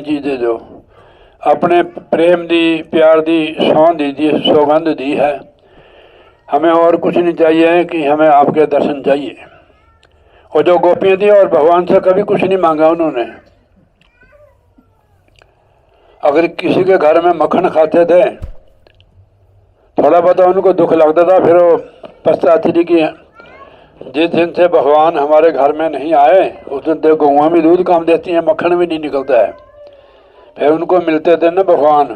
चीज़ दे दो। अपने प्रेम दी, प्यार दी सौगंध दी है। हमें और कुछ नहीं चाहिए कि हमें आपके दर्शन चाहिए। और जो गोपियाँ थी और भगवान से कभी कुछ नहीं मांगा उन्होंने। अगर किसी के घर में मक्खन खाते थे, थोड़ा बहुत उनको दुख लगता था, फिर वो पछताती थी कि जिस दिन से भगवान हमारे घर में नहीं आए उस दिन से गौआं भी दूध कम देती हैं, मक्खन भी नहीं निकलता है। फिर उनको मिलते थे ना भगवान,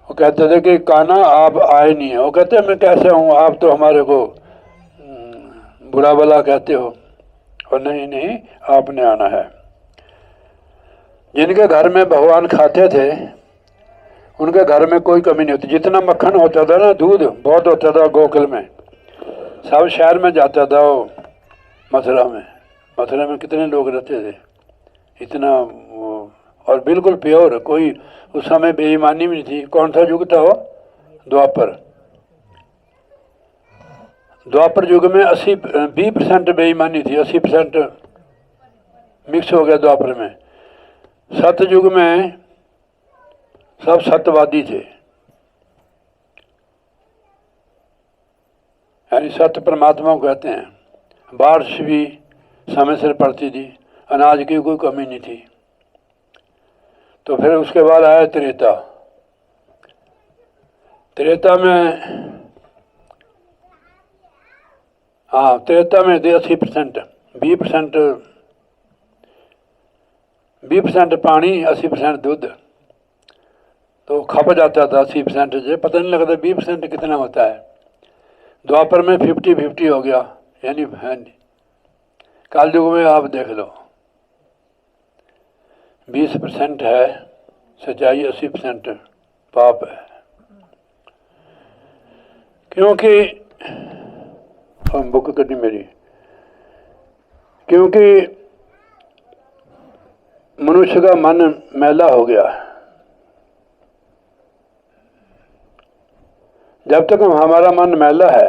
वो कहते थे कि कान्हा आप आए नहीं है। वो कहते मैं कैसे हूँ, आप तो हमारे को बुरा भला कहते हो। और नहीं, आपने आना है। जिनके घर में भगवान खाते थे उनके घर में कोई कमी नहीं होती। जितना मक्खन होता था ना, दूध बहुत होता था गोकुल में, सब शहर में जाता था। वो मथुरा में कितने लोग रहते थे, इतना और बिल्कुल प्योर। कोई उस समय बेईमानी भी नहीं थी। कौन सा युग था वो? द्वापर युग में 20% बेईमानी थी, 80% मिक्स हो गया द्वापर में। सतयुग में सब सत्यवादी थे, यानी सत्य परमात्मा को कहते हैं। बारिश भी समय से पड़ती थी, अनाज की कोई कमी नहीं थी। तो फिर उसके बाद आया त्रेता में, हाँ त्रेता में थे 80%, 20% पानी, 80% दूध। तो खप जाता था 80% से, पता नहीं लगता 20% कितना होता है। द्वापर में 50-50 हो गया, यानी काल युग में आप देख लो 20% है सच्चाई, 80% पाप है। क्योंकि हम बुक करनी मेरी, क्योंकि मनुष्य का मन मैला हो गया। जब तक हमारा मन मैला है,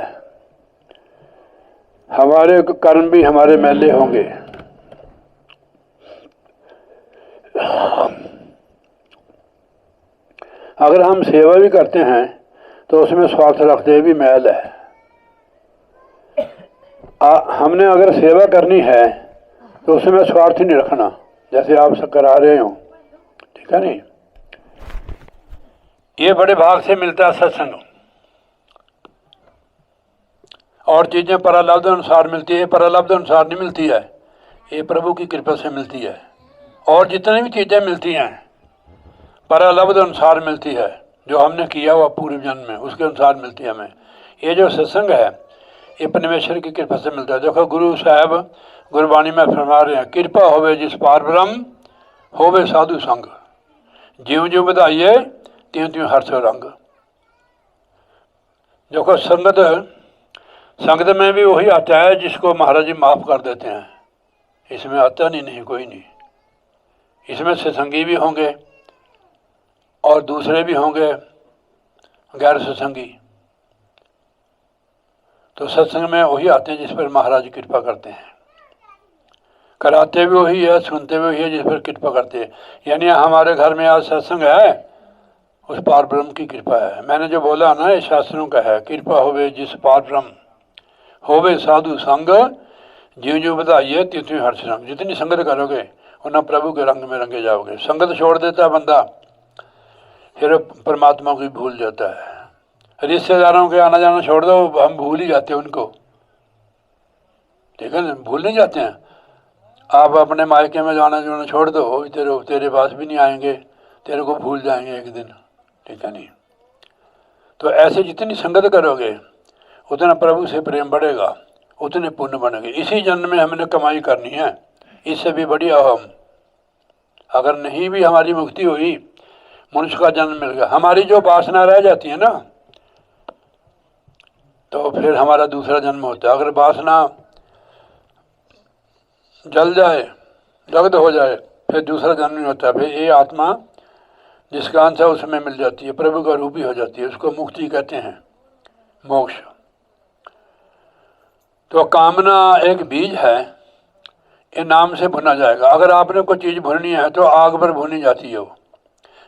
हमारे कर्म भी हमारे मैले होंगे। अगर हम सेवा भी करते हैं तो उसमें स्वार्थ रखते भी मैल है। हमने अगर सेवा करनी है तो उसमें स्वार्थ ही नहीं रखना, जैसे आप सब करा रहे हो, ठीक है नहीं। ये बड़े भाग से मिलता है सत्संग। और चीज़ें परालब्ध अनुसार मिलती है, परालब्ध अनुसार नहीं मिलती है, ये प्रभु की कृपा से मिलती है। और जितनी भी चीज़ें मिलती हैं परालब्ध अनुसार मिलती है, जो हमने किया हुआ पूर्व जन्म में उसके अनुसार मिलती है हमें। ये जो सत्संग है ये परमेश्वर की कृपा से मिलता है। देखो गुरु साहब गुरबाणी में फरमा रहे हैं, कृपा होवे जिस पार ब्रह्म, होवे साधु संग, ज्यों ज्यों बधाइए त्यों त्यों हर्ष रंग। देखो संगत में भी वही आता है जिसको महाराज जी माफ़ कर देते हैं। इसमें आता नहीं कोई नहीं। इसमें सत्संगी भी होंगे और दूसरे भी होंगे गैर सत्संगी। तो सत्संग में वही आते हैं जिस पर महाराज कृपा करते हैं। कराते भी वही है, सुनते भी वही है जिस पर कृपा करते हैं। यानी हमारे घर में आज सत्संग है, उस पार ब्रह्म की कृपा है। मैंने जो बोला ना, ये शास्त्रों का है, कृपा होवे जिस पार ब्रह्म, होवे साधु संग, ज्यों ज्यों बधाइए त्यों त्यों हर्ष रंग। जितनी संगत करोगे उतना प्रभु के रंग में रंगे जाओगे। संगत छोड़ देता है बंदा, फिर परमात्मा को भूल जाता है। रिश्तेदारों के आना जाना छोड़ दो, हम भूल ही जाते हैं उनको, ठीक है ना, भूल नहीं जाते हैं। आप अपने मायके में जाना जाना छोड़ दो, वो भी तेरे पास भी नहीं आएंगे, तेरे को भूल जाएंगे एक दिन, ठीक है नहीं। तो ऐसे जितनी संगत करोगे उतना प्रभु से प्रेम बढ़ेगा, उतने पुण्य बनेंगे। इसी जन्म में हमने कमाई करनी है, इससे भी बड़ी अहम। अगर नहीं भी हमारी मुक्ति हुई, मनुष्य का जन्म मिल गया, हमारी जो वासना रह जाती है ना, तो फिर हमारा दूसरा जन्म होता है। अगर वासना जल जाए, दग्ध हो जाए, फिर दूसरा जन्म नहीं होता। फिर ये आत्मा जिसका अंश है उसमें मिल जाती है, प्रभु का रूप ही हो जाती है। उसको मुक्ति कहते हैं, मोक्ष। तो कामना एक बीज है, ये नाम से भुना जाएगा। अगर आपने कोई चीज़ भुननी है तो आग पर भुनी जाती है। वो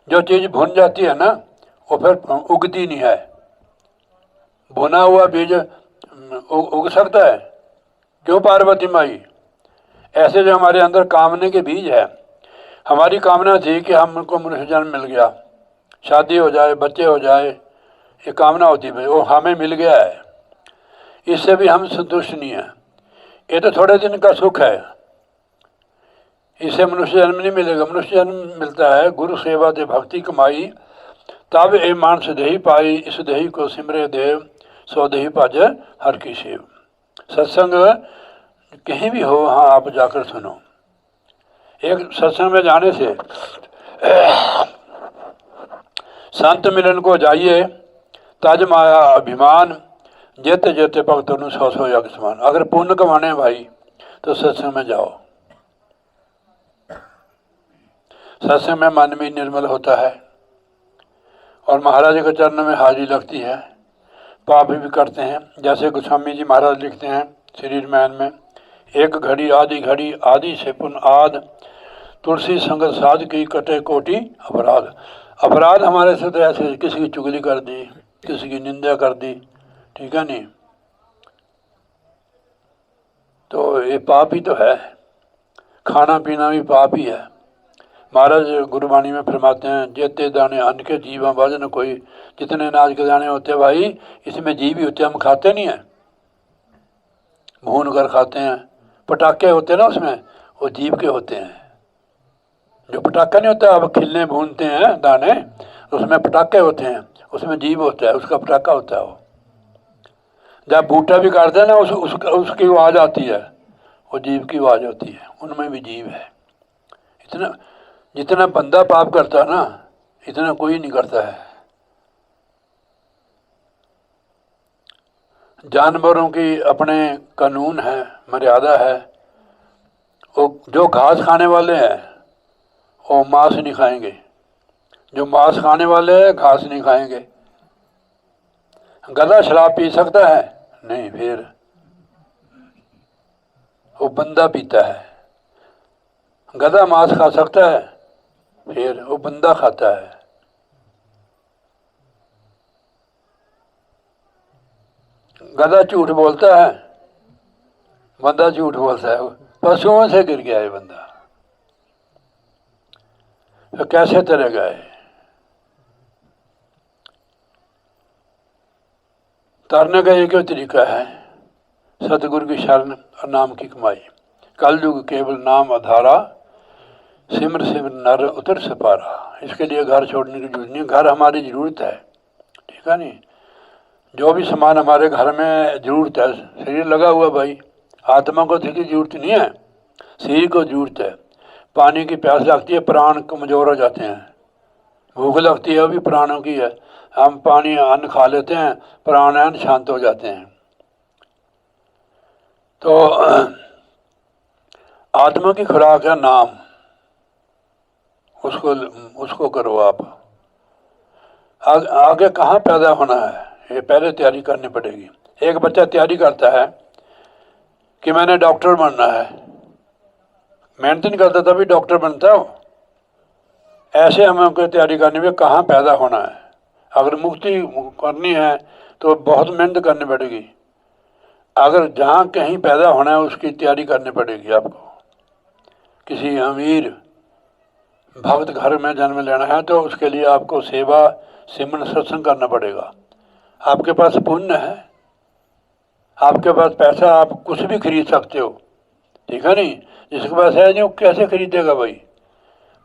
जो चीज़ भुन जाती है ना वो फिर उगती नहीं है। भुना हुआ बीज उग सकता है? क्यों पार्वती माई? ऐसे जो हमारे अंदर कामने के बीज है, हमारी कामना थी कि हमको मनुष्य जन्म मिल गया, शादी हो जाए, बच्चे हो जाए, ये कामना होती है, वो हमें मिल गया है, इससे भी हम संतुष्ट नहीं हैं। ये तो थोड़े दिन का सुख है, इससे मनुष्य जन्म नहीं मिलेगा। मनुष्य जन्म मिलता है गुरु सेवा दे भक्ति कमाई, तब ए मानस देही पाई, इस देही को सिमरे देव, सो देही भज हर की सेव। सत्संग कहीं भी हो वहाँ आप जाकर सुनो। एक सत्संग में जाने से संत मिलन को जाइए, तज माया अभिमान, जेते जेते भक्तों नु सौ सौ यज्ञ समान। अगर पुण्य कमाने भाई तो सत्संग में जाओ। सत्संग में मन भी निर्मल होता है और महाराज के चरणों में हाजिरी लगती है। पाप भी करते हैं, जैसे गोस्वामी जी महाराज लिखते हैं श्री रामायण में, एक घड़ी आदि से पुन आद, तुलसी संगत साध की कटे कोटि अपराध। अपराध हमारे से तो ऐसे, किसी की चुगली कर दी, किसी की निंदा कर दी, ठीक है नहीं, तो ये पाप ही तो है। खाना पीना भी पाप ही है। महाराज गुरबाणी में फरमाते हैं, जेते दाने अन्न के जीवा बाज न कोई। जितने अनाज के दाने होते हैं भाई, इसमें जीव ही होते हैं, हम खाते नहीं हैं, भून कर खाते हैं। पटाखे होते हैं ना उसमें, वो जीव के होते हैं। जो पटाखा नहीं होता, अब खिलने भूनते हैं दाने, उसमें पटाखे होते हैं, उसमें जीव होता है, उसका पटाखा होता है। वो जब बूटा भी काटते हैं ना, उसकी आवाज़ आती है, वो जीव की आवाज़ होती है, उनमें भी जीव है। इतना जितना बंदा पाप करता है ना, इतना कोई नहीं करता है। जानवरों की अपने कानून है, मर्यादा है। वो जो घास खाने वाले हैं वो मांस नहीं खाएंगे, जो मांस खाने वाले हैं घास नहीं खाएंगे। गधा शराब पी सकता है? नहीं, फिर वो बंदा पीता है। गधा मांस खा सकता है? फिर वो बंदा खाता है। गधा झूठ बोलता है, बंदा झूठ बोलता है। पशुओं से गिर गया है बंदा, तो कैसे तरेगा है? तरने का एक ही तरीका है, सतगुरु की शरण और नाम की कमाई। कलयुग केवल नाम आधारा, सिमर सिमर नर उतर सपारा। इसके लिए घर छोड़ने की जरूरत नहीं, घर हमारी ज़रूरत है, ठीक है नहीं। जो भी सामान हमारे घर में ज़रूरत है, शरीर लगा हुआ भाई, आत्मा को देखिए ज़रूरत नहीं है, शरीर को ज़रूरत है। पानी की प्यास लगती है, प्राण कमज़ोर हो जाते हैं। भूख लगती है, वो भी प्राणों की है। हम पानी अन्न खा लेते हैं, प्राण शांत हो जाते हैं। तो आत्मा की खुराक है नाम, उसको करो आप। आगे कहाँ पैदा होना है, ये पहले तैयारी करनी पड़ेगी। एक बच्चा तैयारी करता है कि मैंने डॉक्टर बनना है, मेहनत नहीं करता तभी डॉक्टर बनता हो। ऐसे हमें कोई तैयारी करनी है, कहाँ पैदा होना है। अगर मुक्ति करनी है तो बहुत मेहनत करनी पड़ेगी। अगर जहाँ कहीं पैदा होना है उसकी तैयारी करनी पड़ेगी आपको। किसी अमीर भक्त घर में जन्म लेना है तो उसके लिए आपको सेवा सिमरन सत्संग करना पड़ेगा। आपके पास पुण्य है, आपके पास पैसा, आप कुछ भी खरीद सकते हो, ठीक है नहीं। जिसके पास है नहीं वो कैसे खरीदेगा भाई?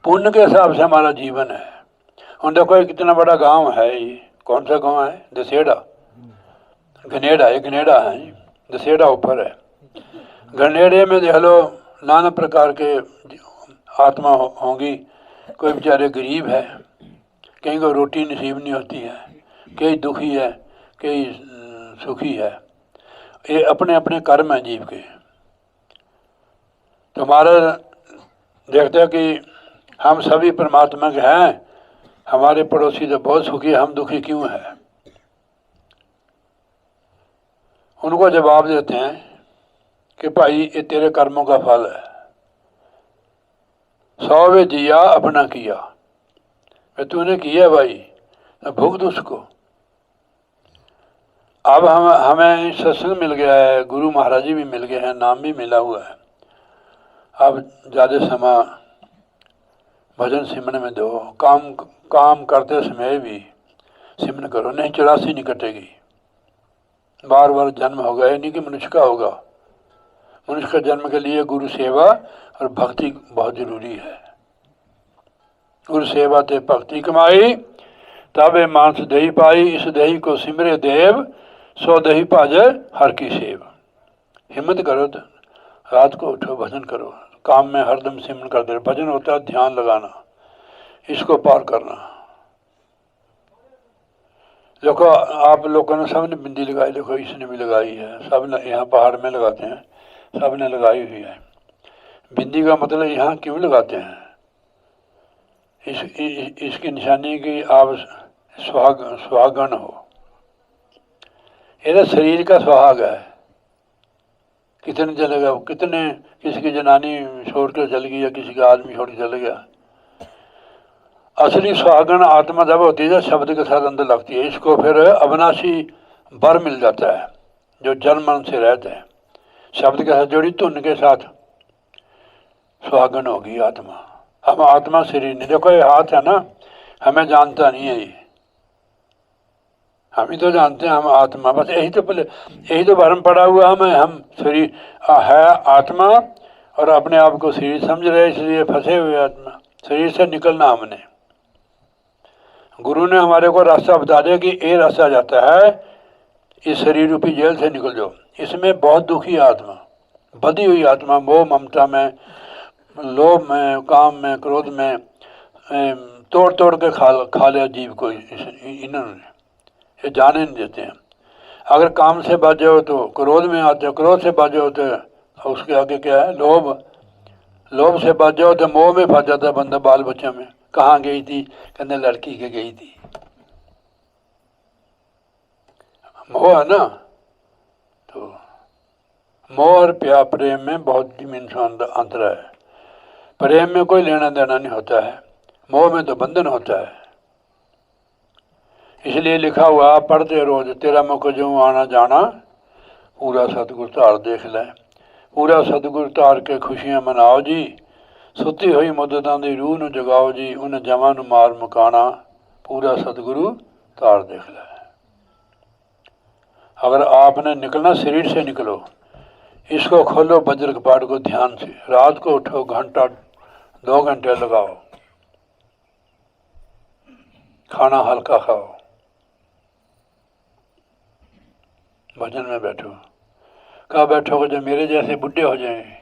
पुण्य के हिसाब से हमारा जीवन है। और देखो कितना बड़ा गांव है ये, कौन सा गांव है? दसेड़ा, गनेड़ा, ये गनेड़ा है, दसेड़ा ऊपर है। गनेड़े में देख लो नाना प्रकार के आत्मा होंगी। कोई बेचारे गरीब है, कहीं को रोटी नसीब नहीं होती है, कई दुखी है, कई सुखी है। ये अपने अपने कर्म हैं जीव के। तो हमारा देखते हैं कि हम सभी परमात्मा के हैं, हमारे पड़ोसी तो बहुत सुखी है, हम दुखी क्यों हैं? उनको जवाब देते हैं कि भाई ये तेरे कर्मों का फल है, 100वें दिया अपना किया, तूने किया भाई तो भुगत उसको। अब हमें सत्संग मिल गया है, गुरु महाराज जी भी मिल गए हैं, नाम भी मिला हुआ है। अब ज़्यादा समय भजन सिमरन में दो, काम करते समय भी सिमरन करो, नहीं 84 नहीं कटेगी। बार बार जन्म होगा, ये नहीं कि मनुष्य का होगा। मनुष्य का जन्म के लिए गुरु सेवा और भक्ति बहुत जरूरी है। गुरु सेवा ते भक्ति कमाई, तबे मानस दही पाई, इस दही को सिमरे देव, सो दही भाज हर की सेव। हिम्मत करो तो रात को उठो, भजन करो, काम में हरदम सिमरन करते रहो। भजन होता है ध्यान लगाना, इसको पार करना। देखो आप लोगों ने सबने बिंदी लगाई, देखो इसने भी लगाई है, सब ने यहाँ पहाड़ में लगाते हैं, सब ने लगाई हुई है। बिंदी का मतलब यहाँ क्यों लगाते हैं? इसकी निशानी कि आप सुहागन हो। ये शरीर का सुहाग है। कितने चलेगा, कितने किसी की जनानी छोड़ कर चल गई या किसी का आदमी छोड़ के चल गया। असली सुहागन आत्मा जब होती है, शब्द के साथ अंदर लगती है, इसको फिर अविनाशी बर मिल जाता है जो जन्म मन से रहता है। शब्द के साथ जोड़ी धुन के साथ सुहागन होगी आत्मा। हम आत्मा शरीर नहीं। देखो ये हाथ है ना, हमें जानता नहीं है, ये हम ही तो जानते हैं हम आत्मा। बस यही तो भरम पड़ा हुआ हमें, हम शरीर है आत्मा और अपने आप को शरीर समझ रहे, इसलिए फंसे हुए आत्मा। शरीर से निकलना हमने, गुरु ने हमारे को रास्ता बता दिया कि ये रास्ता जाता है, इस शरीर रूपी जेल से निकल जाओ। इसमें बहुत दुखी आत्मा, बधी हुई आत्मा, मोह ममता में, लोभ में, काम में, क्रोध में तोड़ तोड़ के खा लिया जीव को इन्होंने, ये जाने नहीं देते हैं। अगर काम से बच जाओ तो क्रोध में आते हो, क्रोध से बच जाओ तो उसके आगे क्या है, लोभ से बच जाओ तो मोह में फंस जाता है बंदा। बाल बच्चों में कहाँ गई थी, कहने लड़की के गई थी। मोह है ना, तो मोह और प्यार प्रेम में बहुत जमीन से अंतर है। प्रेम में कोई लेना देना नहीं होता है, मोह में तो बंधन होता है। इसलिए लिखा हुआ पढ़ते रोज, तेरा मुख जो आना जाना, पूरा सतगुर तार देख ले। पूरा सतगुर तार के खुशियां मनाओ जी, सुती हुई मुद्दतां दी रूह नूं जगाओ जी, उन जमां नूं मार मुकाना, पूरा सतगुरु तार देख ले। अगर आपने निकलना शरीर से निकलो, इसको खोलो वज्र कपाट को ध्यान से, रात को उठो, घंटा 2 घंटे लगाओ, खाना हल्का खाओ, भजन में बैठो। कहाँ बैठोगे? जो मेरे जैसे बुढ़े हो जाएंगे।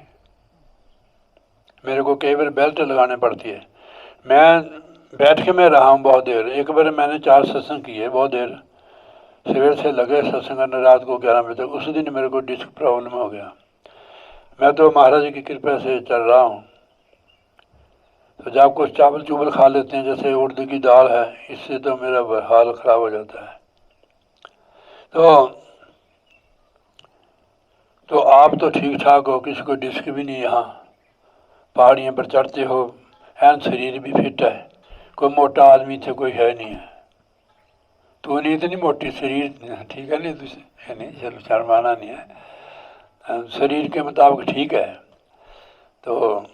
मेरे को कई बार बेल्ट लगाने पड़ती है। मैं बैठ के मैं रहा हूँ बहुत देर। एक बार मैंने 4 सत्संग किए बहुत देर, सवेर से लगे सत्संग करने रात को 11 बजे तक। उस दिन मेरे को डिस्क प्रॉब्लम हो गया। मैं तो महाराज की कृपा से चल रहा हूँ। तो जब कुछ चावल चूवल खा लेते हैं, जैसे उड़द की दाल है, इससे तो मेरा हाल खराब हो जाता है। तो आप तो ठीक ठाक हो, किसी को डिस्क भी नहीं। यहाँ पहाड़ियों पर चढ़ते हो, एन शरीर भी फिट है, कोई मोटा आदमी थे कोई है नहीं है। तू नहीं इतनी मोटी, शरीर ठीक है नहीं तुझे नहीं, चलो शर्माना नहीं है, शरीर के मुताबिक ठीक है। तो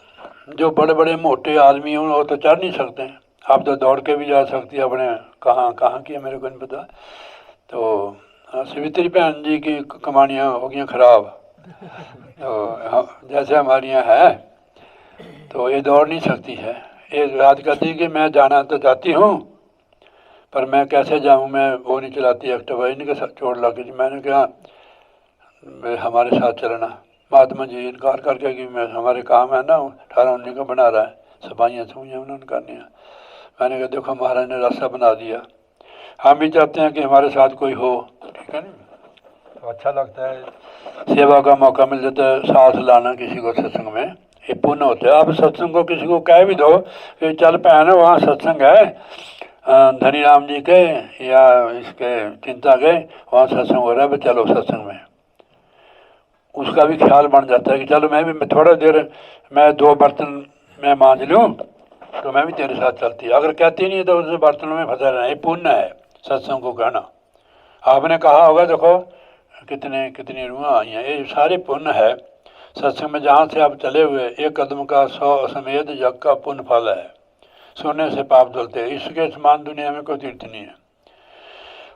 जो बड़े बड़े मोटे आदमी हैं वो तो चढ़ नहीं सकते। आप तो दौड़ के भी जा सकती है, अपने कहाँ की है मेरे को नहीं पता। तो सवित्री भैन जी की कमानियाँ हो गई खराब, तो जैसे हमारी यहाँ है, तो ये दौड़ नहीं सकती है। ये रात कहती कि मैं जाना तो चाहती हूँ, पर मैं कैसे जाऊँ, मैं वो नहीं चलाती एक्टिवा, इनके साथ चोट लग गई। मैंने कहा हमारे साथ चलना। महात्मा जी इनकार करके कि मैं हमारे काम है ना, 18-19 का बना रहा है, सफाइयाँ सफाइयाँ उन्होंने करनी है। मैंने कहा देखो महाराज ने रास्ता बना दिया, हम भी चाहते हैं कि हमारे साथ कोई हो, ठीक है नहीं, तो अच्छा लगता है, सेवा का मौका मिल जाता है। साथ लाना किसी को सत्संग में ये पुण्य होता है। आप सत्संग को किसी को कह भी दो कि चल भैन वहाँ सत्संग है धनी राम जी के या इसके चिंता के, वहाँ सत्संग हो रहा है, चलो सत्संग में, उसका भी ख्याल बन जाता है कि चलो मैं भी थोड़ा देर, मैं 2 बर्तन मैं मान लूँ तो मैं भी तेरे साथ चलती, अगर कहती नहीं तो उसे बर्तनों में फंसा रहना। ये पुण्य है सत्संग को कहना। आपने कहा होगा देखो कितने कितनी रूहां आई हैं, ये सारे पुण्य है। सत्संग में जहाँ से आप चले हुए, एक कदम का 100 अश्वमेध यज्ञ का पुण्य फल है। सोने से पाप धुलते, इसके समान दुनिया में कोई तीर्थ नहीं है।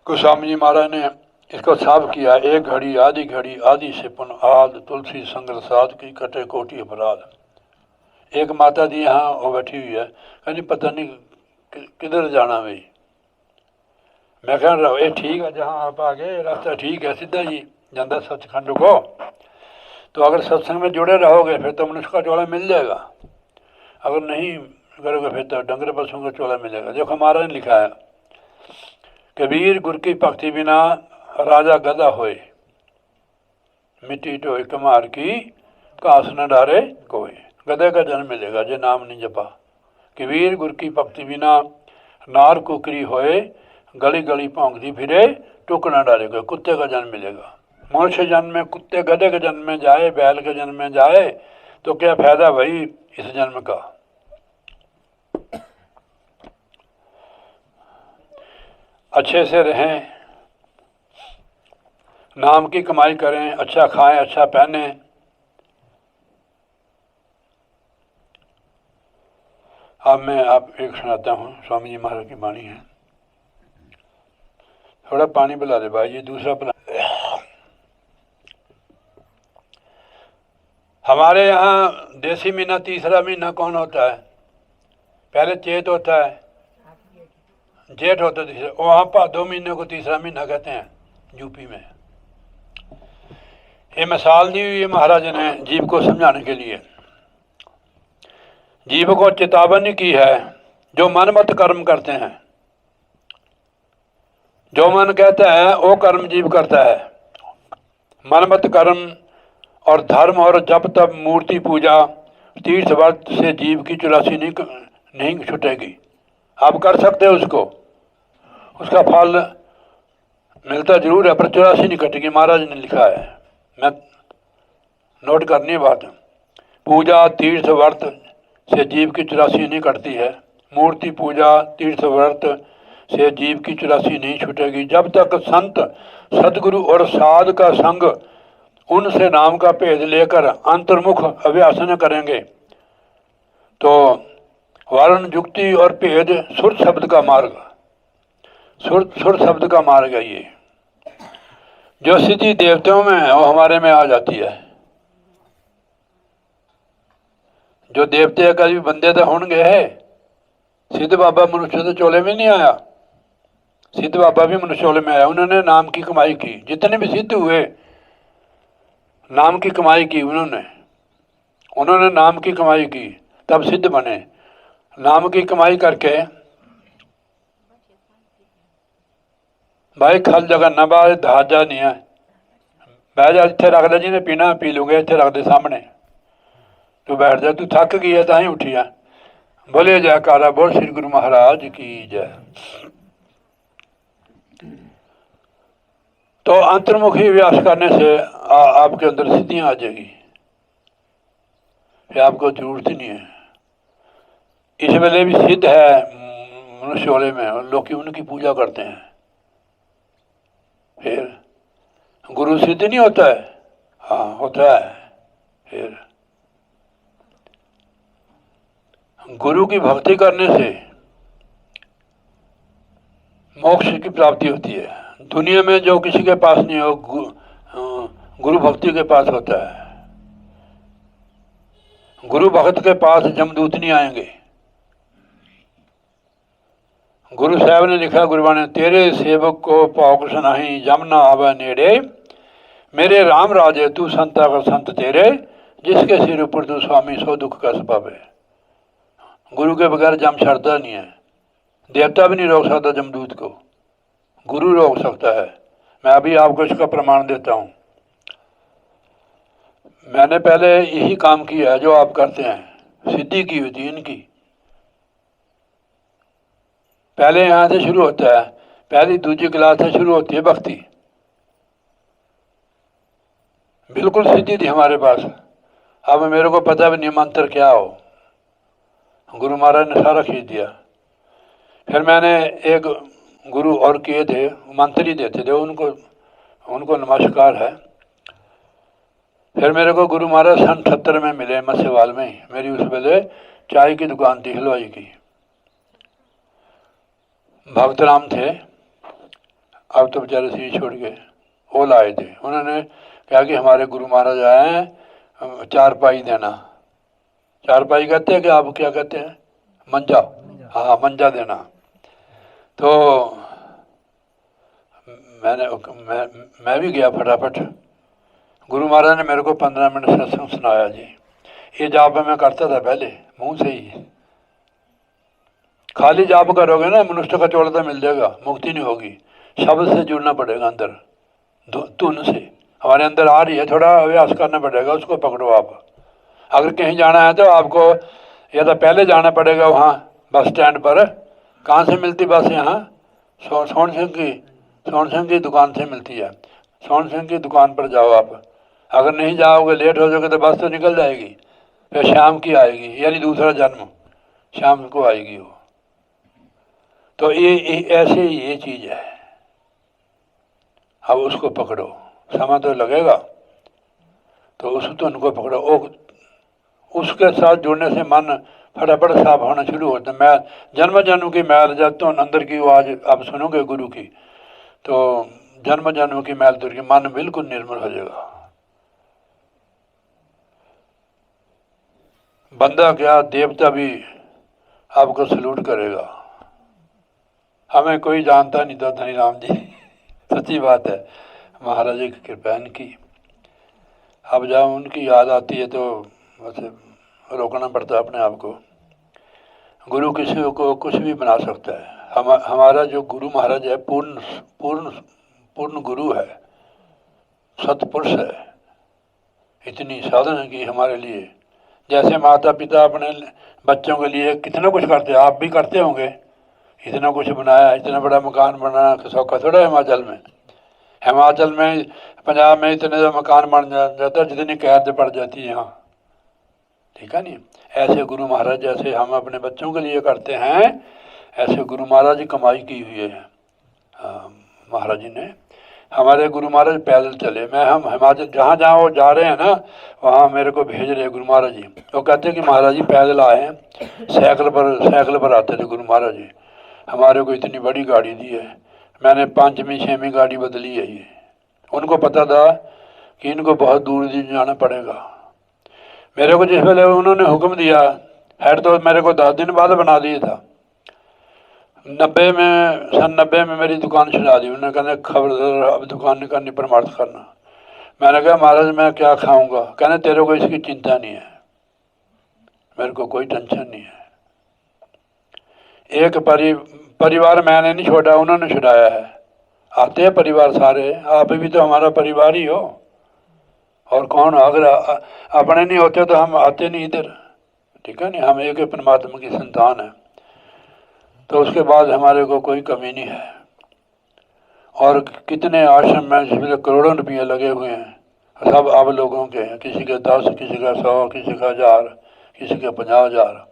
गोस्वामी जी महाराज ने इसको साफ किया, एक घड़ी आधी घड़ी आदि से पुण्य आद, तुलसी संग साध की कटे कोटि अपराध। एक माता जी यहाँ वो बैठी हुई है, कहती पता नहीं किधर जाना भाई। मैं कह रहा ये ठीक है, जहाँ आप आ गए रास्ता ठीक है, सीधा जी जाता सचखंड को। तो अगर सत्संग में जुड़े रहोगे फिर तो मनुष्य का चोला मिल जाएगा, अगर नहीं करोगे फिर तो डंगर पशुओं का चोला मिलेगा। देखो महाराज ने लिखा है, कबीर गुर की भक्ति बिना राजा गधा होए, मिट्टी ढोए कमार की कास न डारे कोई। गधे का जन्म मिलेगा जो नाम नहीं जपा। कबीर गुर की भक्ति बिना नार कुकरी होए, गली गली भौंकती फिरे टुक न डारेगा। कुत्ते का जन्म मिलेगा। मनुष्य जन्म में कुत्ते गधे के जन्म में जाए, बैल के जन्म में जाए तो क्या फायदा भाई इस जन्म का। अच्छे से रहें, नाम की कमाई करें, अच्छा खाएं, अच्छा पहने। अब मैं आप एक सुनाता हूँ, स्वामी जी महाराज की वाणी है। थोड़ा पानी पिला दे भाई, ये दूसरा पिला। हमारे यहाँ देसी महीना तीसरा महीना कौन होता है? पहले चेत होता है, जेठ होता है तीसरा, वहाँ भादो महीने को तीसरा महीना कहते हैं यूपी में। ये मिसाल दी हुई है महाराज ने जीव को समझाने के लिए। जीव को चेतावनी की है, जो मन मत कर्म करते हैं, जो मन कहता है वो कर्म जीव करता है। मन मत कर्म और धर्म और जप तप मूर्ति पूजा तीर्थ व्रत से जीव की 84 नहीं छूटेगी। आप कर सकते हो उसको, उसका फल मिलता जरूर है पर 84 नहीं कटेगी। महाराज ने लिखा है, मैं नोट करनी बात। पूजा तीर्थ व्रत से जीव की 84 नहीं कटती है। मूर्ति पूजा तीर्थ व्रत से जीव की 84 नहीं छूटेगी। जब तक संत सदगुरु और साध का संग उनसे नाम का भेद लेकर अंतर्मुख अभ्यास न करेंगे तो वर्ण युक्ति और भेद सुर शब्द का मार्ग, सुर शब्द का मार्ग है। ये जो सिद्धि देवताओं में है वो हमारे में आ जाती है। जो देवते कभी बंदे तो होंगे है। सिद्ध बाबा मनुष्य तो चोले में नहीं आया, सिद्ध बाबा भी मनुष्य चोले में आया। उन्होंने नाम की कमाई की, जितने भी सिद्ध हुए नाम की कमाई की उन्होंने नाम की कमाई की, तब सिद्ध बने। नाम की कमाई करके भाई खल जगह ना बाहर धाजा नहीं है, बह जा इतने रख दे, जिन्हें पीना पी लूंगे, इतने रख दे सामने, तू बैठ जा, तू थक गई है तो ही उठी है। बोले जयकारा बोल श्री गुरु महाराज की जय। तो अंतर्मुखी अभ्यास करने से आपके अंदर सिद्धियां आ जाएगी, फिर आपको जरूरत ही नहीं है। इस वेले भी सिद्ध है मनुष्य वाले में, लोग उनकी पूजा करते हैं। फिर गुरु सिद्ध नहीं होता है? हाँ होता है। फिर गुरु की भक्ति करने से मोक्ष की प्राप्ति होती है। दुनिया में जो किसी के पास नहीं हो, गुरु भक्ति के पास होता है। गुरु भक्त के पास जमदूत नहीं आएंगे। गुरु साहब ने लिखा, गुरुवाणी ने, तेरे सेवक को पाक सुनाही जम ना आवे नेड़े, मेरे राम राजे तू संता का संत तेरे, जिसके सिर ऊपर तू स्वामी सो दुख का पावे। गुरु के बगैर जम छड़ता नहीं है। देवता भी नहीं रोक सकता जमदूत को, गुरु रोक सकता है। मैं अभी आपको इसका प्रमाण देता हूँ। मैंने पहले यही काम किया है जो आप करते हैं, सिद्धि की हुई थी इनकी। पहले यहाँ से शुरू होता है, पहली दूसरी क्लास से शुरू होती है भक्ति। बिल्कुल सिद्धि थी हमारे पास। अब मेरे को पता भी नहीं मंत्र क्या हो, गुरु महाराज ने सारा खींच दिया। फिर मैंने एक गुरु और किए थे, मंत्री देते थे, उनको नमस्कार है। फिर मेरे को गुरु महाराज सन 70 में मिले मसेवाल में ही। मेरी उस वेले चाय की दुकान थी, हलवाई की। भक्तराम थे, अब तो बेचारे सी छोड़ गए, वो लाए थे। उन्होंने कहा कि हमारे गुरु महाराज आए हैं, चारपाई देना। चारपाई कहते हैं कि आप क्या कहते हैं? मंजा। हाँ, मंजा देना। तो मैं भी गया फटाफट। गुरु महाराज ने मेरे को 15 मिनट सत्संग सुनाया जी। ये जाप मैं करता था पहले मुंह से ही। खाली जाप करोगे ना, मनुष्य का चौड़ता मिल जाएगा, मुक्ति नहीं होगी। शब्द से जुड़ना पड़ेगा, अंदर धुन से हमारे अंदर आ रही है, थोड़ा अभ्यास करना पड़ेगा, उसको पकड़ो आप। अगर कहीं जाना है तो आपको या तो पहले जाना पड़ेगा वहाँ बस स्टैंड पर। कहाँ से मिलती बस? यहाँ सोहन सिंह की दुकान से मिलती है। सोहन सिंह की दुकान पर जाओ आप। अगर नहीं जाओगे, लेट हो जाओगे तो बस तो निकल जाएगी, फिर शाम की आएगी, यानी दूसरा जन्म शाम को आएगी वो। तो ये ऐसे ही ये चीज़ है। अब उसको पकड़ो, समय तो लगेगा, तो उस धुन को पकड़ो। उसके साथ जुड़ने से मन फटाफट साफ होना शुरू होता है। मैल, जन्म जन्म की मैल, जब तो अंदर की आवाज़ आप सुनोगे गुरु की, तो जन्म जन्म की मैल दूर की, मन बिल्कुल निर्मल हो जाएगा। बंदा क्या, देवता भी आपको सलूट करेगा। हमें कोई जानता नहीं था धनी राम जी, सच्ची बात है, महाराज की कृपा इनकी। अब जब उनकी याद आती है तो बस रोकना पड़ता है अपने आप को। गुरु किसी को कुछ भी बना सकता है। हमारा जो गुरु महाराज है पूर्ण पूर्ण पूर्ण गुरु है, सतपुरुष है। इतनी साधन की हमारे लिए, जैसे माता पिता अपने बच्चों के लिए कितना कुछ करते हैं, आप भी करते होंगे। इतना कुछ बनाया, इतना बड़ा मकान बनाना सौखा थोड़ा है। हिमाचल में पंजाब में इतने मकान बन जाता है जितनी कैद पड़ जाती है यहाँ, ठीक है नहीं? ऐसे गुरु महाराज जैसे हम अपने बच्चों के लिए करते हैं, ऐसे गुरु महाराज की कमाई की हुई है महाराज जी ने। हमारे गुरु महाराज पैदल चले। हम हिमाचल जहाँ जहाँ वो जा रहे हैं ना, वहाँ मेरे को भेज रहे गुरु महाराज जी। वो कहते हैं कि महाराज जी पैदल आए हैं, साइकिल पर आते थे गुरु महाराज जी। हमारे को इतनी बड़ी गाड़ी दी है, मैंने 5वीं 6वीं गाड़ी बदली है ये। उनको पता था कि इनको बहुत दूर जाना पड़ेगा। मेरे को जिस वेले उन्होंने हुक्म दिया, हेड तो मेरे को 10 दिन बाद बना दिया था। सन 90 में मेरी दुकान छुड़ा दी उन्होंने। कहने खबरदार अब दुकान नहीं करनी, परमार्थ करना। मैंने कहा महाराज मैं क्या खाऊंगा? कहने तेरे को इसकी चिंता नहीं है, मेरे को कोई टेंशन नहीं है। एक परिवार मैंने नहीं छोड़ा, उन्होंने छुड़ाया है। आते हैं परिवार सारे, आप भी तो हमारा परिवार ही हो। और कौन? अगर अपने नहीं होते तो हम आते नहीं इधर, ठीक है नहीं? हम एक परमात्मा की संतान है। तो उसके बाद हमारे को कोई कमी नहीं है। और कितने आश्रम में जिसमें करोड़ों रुपये लगे हुए हैं, सब आप लोगों के हैं। किसी के 10, किसी का 100, किसी का 1000, किसी के 50,000।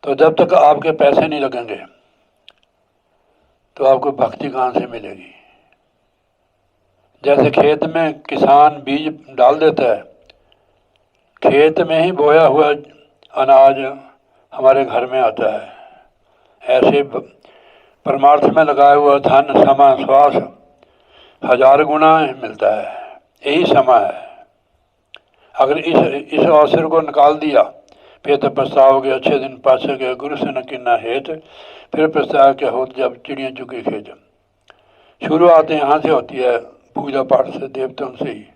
तो जब तक आपके पैसे नहीं लगेंगे तो आपको भक्ति कहाँ से मिलेगी? जैसे खेत में किसान बीज डाल देता है, खेत में ही बोया हुआ अनाज हमारे घर में आता है। ऐसे परमार्थ में लगाया हुआ धन, समय, श्वास 1000 गुना मिलता है। यही समय है। अगर इस अवसर को निकाल दिया, फिर तो पछताओगे। अच्छे दिन पासे गए गुरु से न किन्ना हेत, फिर पछताया क्या होत जब चिड़िया चुकी खेत। शुरुआत यहाँ से होती है, पूजा पाठ से, देवताओं से ही।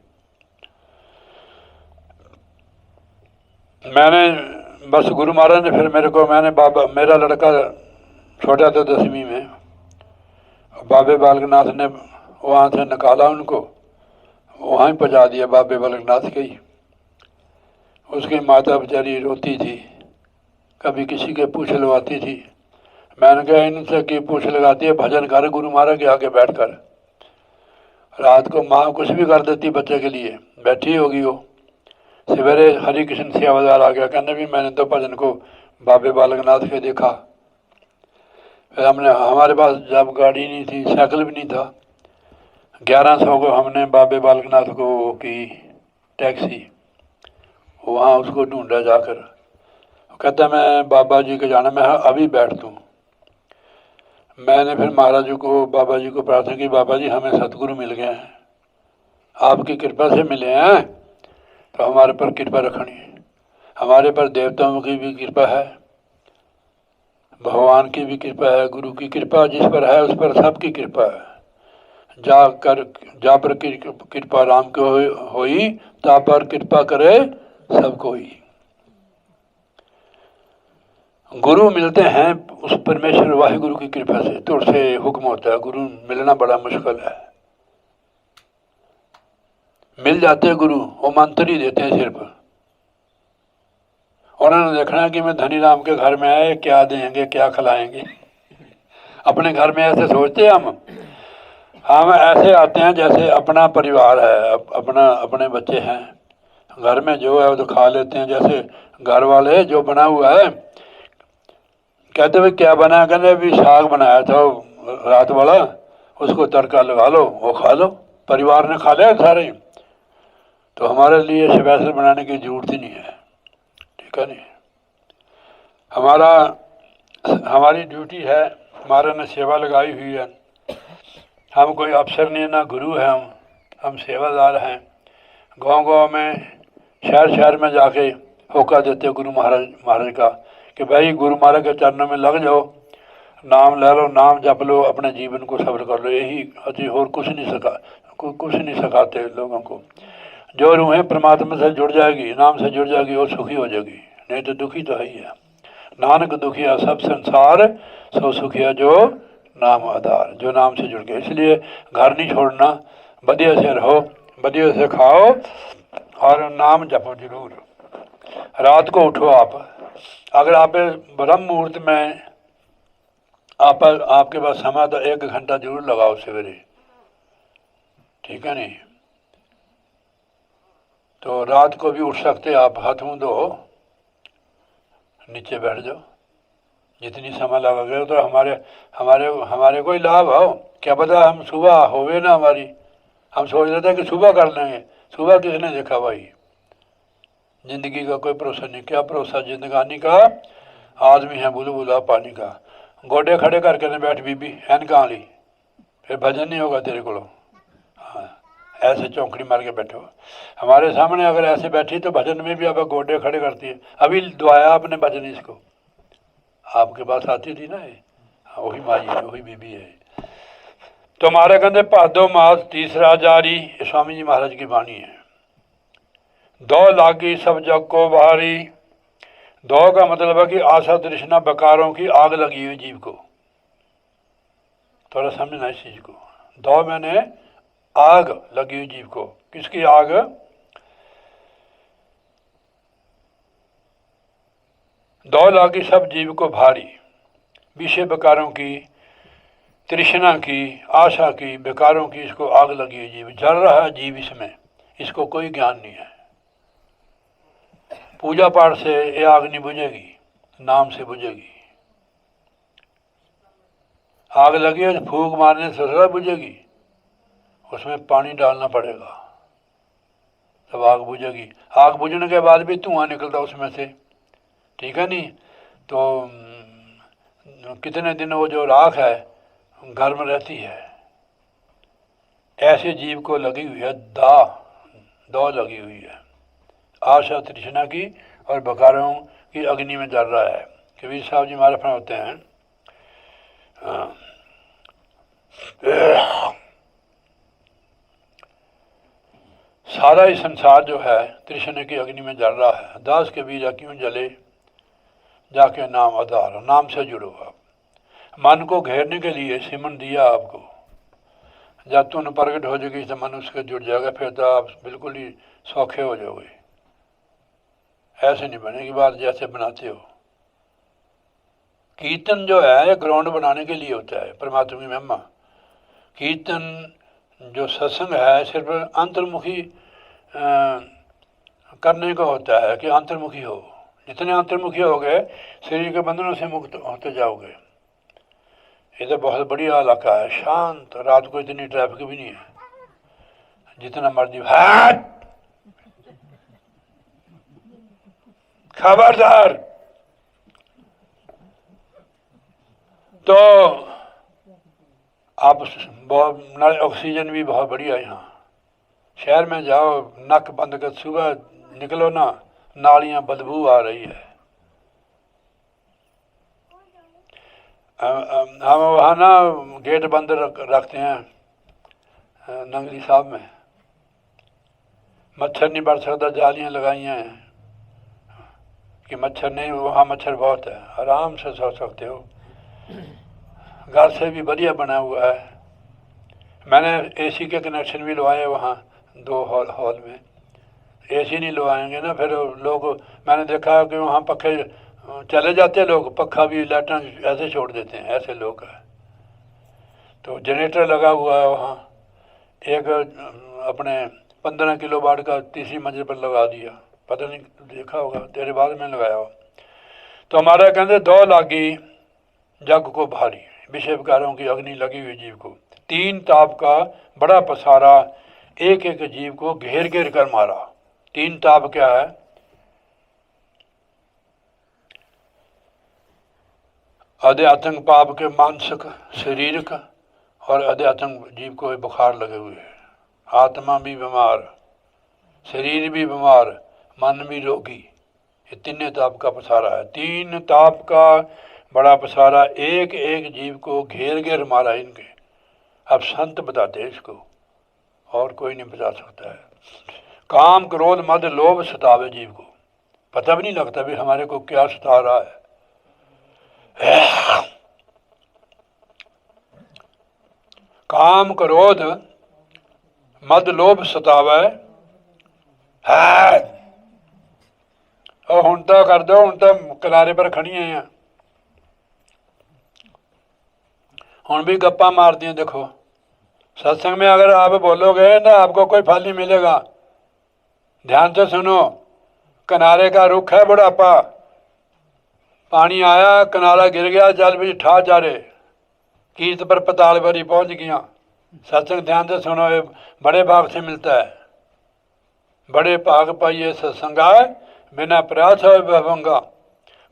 मैंने बस गुरु महाराज ने फिर मैंने बाबा, मेरा लड़का छोटा था 10वीं में, बाबे बालकनाथ ने वहाँ से निकाला उनको, वहाँ ही पहुँचा दिया बाबे बालकनाथ के ही। उसकी माता बेचारी रोती थी, कभी किसी के पूछ लगवाती थी। मैंने कहा इनसे की पूछ लगाती है, भजन कर गुरु महाराज के आगे बैठ कर। रात को माँ कुछ भी कर देती बच्चे के लिए, बैठी होगी वो। सवेरे हरि कृष्ण सेवादार आ गया, कहने भी मैंने तो भजन को बाबे बालकनाथ के देखा। फिर हमने, हमारे पास जब गाड़ी नहीं थी, साइकिल भी नहीं था, 1100 को हमने बाबे बालकनाथ को वो की टैक्सी, वहाँ उसको ढूंढा जाकर। कहता मैं बाबा जी के जाना, मैं अभी बैठ दूँ। मैंने फिर महाराज जी को, बाबा जी को प्रार्थना की, बाबा जी हमें सतगुरु मिल गए हैं, आपकी कृपा से मिले हैं, तो हमारे पर कृपा रखनी है। हमारे पर देवताओं की भी कृपा है, भगवान की भी कृपा है, गुरु की कृपा जिस पर है उस पर सबकी कृपा है। जा पर कृपा राम को होई, ता पर कृपा करे सब कोई। गुरु मिलते हैं उस परमेश्वर वाहिगुरु की कृपा से, तो उससे हुक्म होता है। गुरु मिलना बड़ा मुश्किल है, मिल जाते हैं गुरु, वो मंत्र ही देते हैं सिर्फ। उन्होंने देखना कि मैं धनी राम के घर में आए, क्या देंगे क्या खिलाएंगे। अपने घर में ऐसे सोचते हैं हम ऐसे आते हैं जैसे अपना परिवार है, अपने बच्चे हैं, घर में जो है वो तो खा लेते हैं। जैसे घर वाले जो बना हुआ है, कहते भाई क्या बना, कहते अभी साग बनाया था रात वाला, उसको तड़का लगा लो, वो खा लो। परिवार ने खा लिया सारे, तो हमारे लिए स्पेशल बनाने की जरूरत ही नहीं है, ठीक है नहीं। हमारी ड्यूटी है, हमारे ने सेवा लगाई हुई है। हम कोई अफसर नहीं, ना गुरु है, हम सेवादार हैं। गांव-गांव में, शहर में जाके होका देते गुरु महाराज का कि भाई गुरु महाराज के चरणों में लग जाओ, नाम ले लो, नाम जप लो, अपने जीवन को सफल कर लो। यही अति और कुछ नहीं सिखाते लोगों को। जो रूहें परमात्मा से जुड़ जाएगी, नाम से जुड़ जाएगी, वो सुखी हो जाएगी, नहीं तो दुखी तो है ही है। नानक दुखिया सब संसार, सो सुखिया जो नाम आधार। जो नाम से जुड़ गए, इसलिए घर नहीं छोड़ना, बढ़िया से रहो, बढ़िया से खाओ और नाम जपो जरूर। रात को उठो आप, अगर आप ब्रह्म मुहूर्त में आपके पास समय तो 1 घंटा जरूर लगाओ सवेरे, ठीक है नहीं। तो रात को भी उठ सकते आप, हाथ मुँह धो, नीचे बैठ जाओ, जितनी समय लगा गया तो हमारे को ही लाभ हो। क्या पता हम सुबह होवे ना हमारी, हम सोच रहे थे कि सुबह कर लेंगे, सुबह किसने देखा भाई। जिंदगी का कोई भरोसा नहीं, क्या भरोसा जिंदगानी का, आदमी है बुलबुला पानी का। गोडे खड़े करके ने बैठ बीबी एनका ली, फिर भजन नहीं होगा तेरे को। हाँ, ऐसे चौंकड़ी मार के बैठो। हमारे सामने अगर ऐसे बैठी तो भजन में भी आप गोडे खड़े करती है। अभी दुआया आपने भजन इसको, आपके पास आती थी ना ये, वही माई है, वही बीबी है। तो हमारे कहते भादो मास तीसरा जारी, स्वामी जी महाराज की वाणी है। दो लागी सब जग को बाहरी, दो का मतलब है कि आशा तृष्णा बकारों की आग लगी हुई जीव को। थोड़ा समझना इस चीज को। दो मैंने आग लगी हुई जीव को, किसकी आग, दो लागी सब जीव को भारी, विषय बेकारों की, तृष्णा की, आशा की, बेकारों की, इसको आग लगी हुई जीव, जल रहा है जीव इसमें, इसको कोई ज्ञान नहीं है। पूजा पाठ से ये आग नहीं बुझेगी, नाम से बुझेगी। आग लगी है तो फूंक मारने से थोड़ा बुझेगी, उसमें पानी डालना पड़ेगा तब आग बुझेगी। आग बुझने के बाद भी धुआं निकलता उसमें से, ठीक है नहीं। तो कितने दिन वो जो राख है गर्म रहती है। ऐसे जीव को लगी हुई है दो लगी हुई है, आशा तृष्णा की और बकारों की अग्नि में जल रहा है। कबीर साहब जी हमारे फन होते हैं, सारा ही संसार जो है तृष्णा की अग्नि में जल रहा है। दास के बीजा क्यों जले, जाके नाम आधार, नाम से जुड़ो आप। मन को घेरने के लिए सिमन दिया आपको, जब तुम प्रकट हो जाएगी तो मन उसके जुड़ जाएगा, फिर तो आप बिल्कुल ही सौखे हो जाओगे। ऐसे नहीं बनेगी बात जैसे बनाते हो। कीर्तन जो है ग्राउंड बनाने के लिए होता है, परमात्मा की महिमा। कीर्तन जो सत्संग है सिर्फ अंतर्मुखी करने का होता है कि अंतर्मुखी हो। जितने अंतर्मुखी हो गए शरीर के बंधनों से मुक्त होते जाओगे। ये तो बहुत बढ़िया इलाका है, शांत, रात को इतनी ट्रैफिक भी नहीं है, जितना मर्जी हाथ खबरदार। तो आप बहुत ऑक्सीजन भी बहुत बढ़िया है यहाँ। शहर में जाओ, नक बंद कर सुबह निकलो ना, नालियां बदबू आ रही है। हम वहाँ ना गेट बंद रखते हैं नंगली साहब में, मच्छर नहीं बढ़ सकता, जालियाँ लगाई हैं कि मच्छर नहीं, वहाँ मच्छर बहुत है, आराम से सो सकते हो। घर से भी बढ़िया बना हुआ है। मैंने एसी के कनेक्शन भी लगवाए वहाँ 2 हॉल में। एसी नहीं लगवाएंगे ना फिर लोग, मैंने देखा कि वहाँ पखे चले जाते लोग, पखा भी लाइटें ऐसे छोड़ देते हैं, ऐसे लोग हैं। तो जनरेटर लगा हुआ है वहाँ, एक अपने 15 किलो वाट का तीसरी मंजिल पर लगा दिया, पता नहीं देखा होगा, तेरे बाद में लगाया हो। तो हमारा कहते 2 लागी जग को भारी, विषय विकारों की अग्नि लगी हुई जीव को, 3 ताप का बड़ा पसारा, एक एक जीव को घेर घेर कर मारा। 3 ताप क्या है? अध्यात्म पाप के मानसिक शारीरिक, और अध्यात्म जीव को बुखार लगे हुए है। आत्मा भी बीमार, शरीर भी बीमार, मन भी रोगी। ये 3 ताप का पसारा है। 3 ताप का बड़ा पसारा, एक एक जीव को घेर घेर मारा इनके। अब संत बताते हैं इसको, और कोई नहीं बता सकता है। काम क्रोध मद लोभ सतावे जीव को, पता भी नहीं लगता भी हमारे को क्या सता रहा है। काम क्रोध मद लोभ सतावे है। और हुण तो कर दो, हुण तो किनारे पर खड़ी हैं, हुण भी गप्पा मारती हैं। देखो सत्संग में अगर आप बोलोगे ना आपको कोई फल नहीं मिलेगा। ध्यान से सुनो, किनारे का रुख है बुढ़ापा, पानी आया किनारा गिर गया, जल भी ठा जा रहे, कीर्त पर पताल भरी पहुंच गया। सत्संग ध्यान से सुनो, ये बड़े भाग से मिलता है। बड़े भाग पाइए सत्संगा, बिना प्रयास हो भवंगा।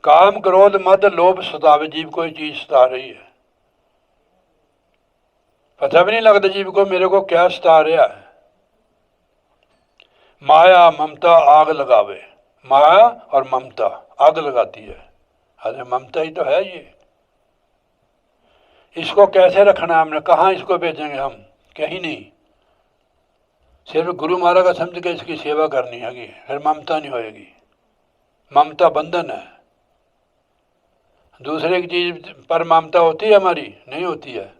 काम क्रोध मद लोभ सतावे जीव, कोई चीज सता रही है, पता भी नहीं लगता जीव को मेरे को क्या सता रहा है। माया ममता आग लगावे, माया और ममता आग लगाती है। अरे ममता ही तो है ये। इसको कैसे रखना हमने, कहाँ इसको भेजेंगे हम, कहीं नहीं। सिर्फ गुरु महाराज का समझ के इसकी सेवा करनी है, फिर ममता नहीं होएगी। ममता बंधन है। दूसरे की चीज पर ममता होती है हमारी? नहीं होती है।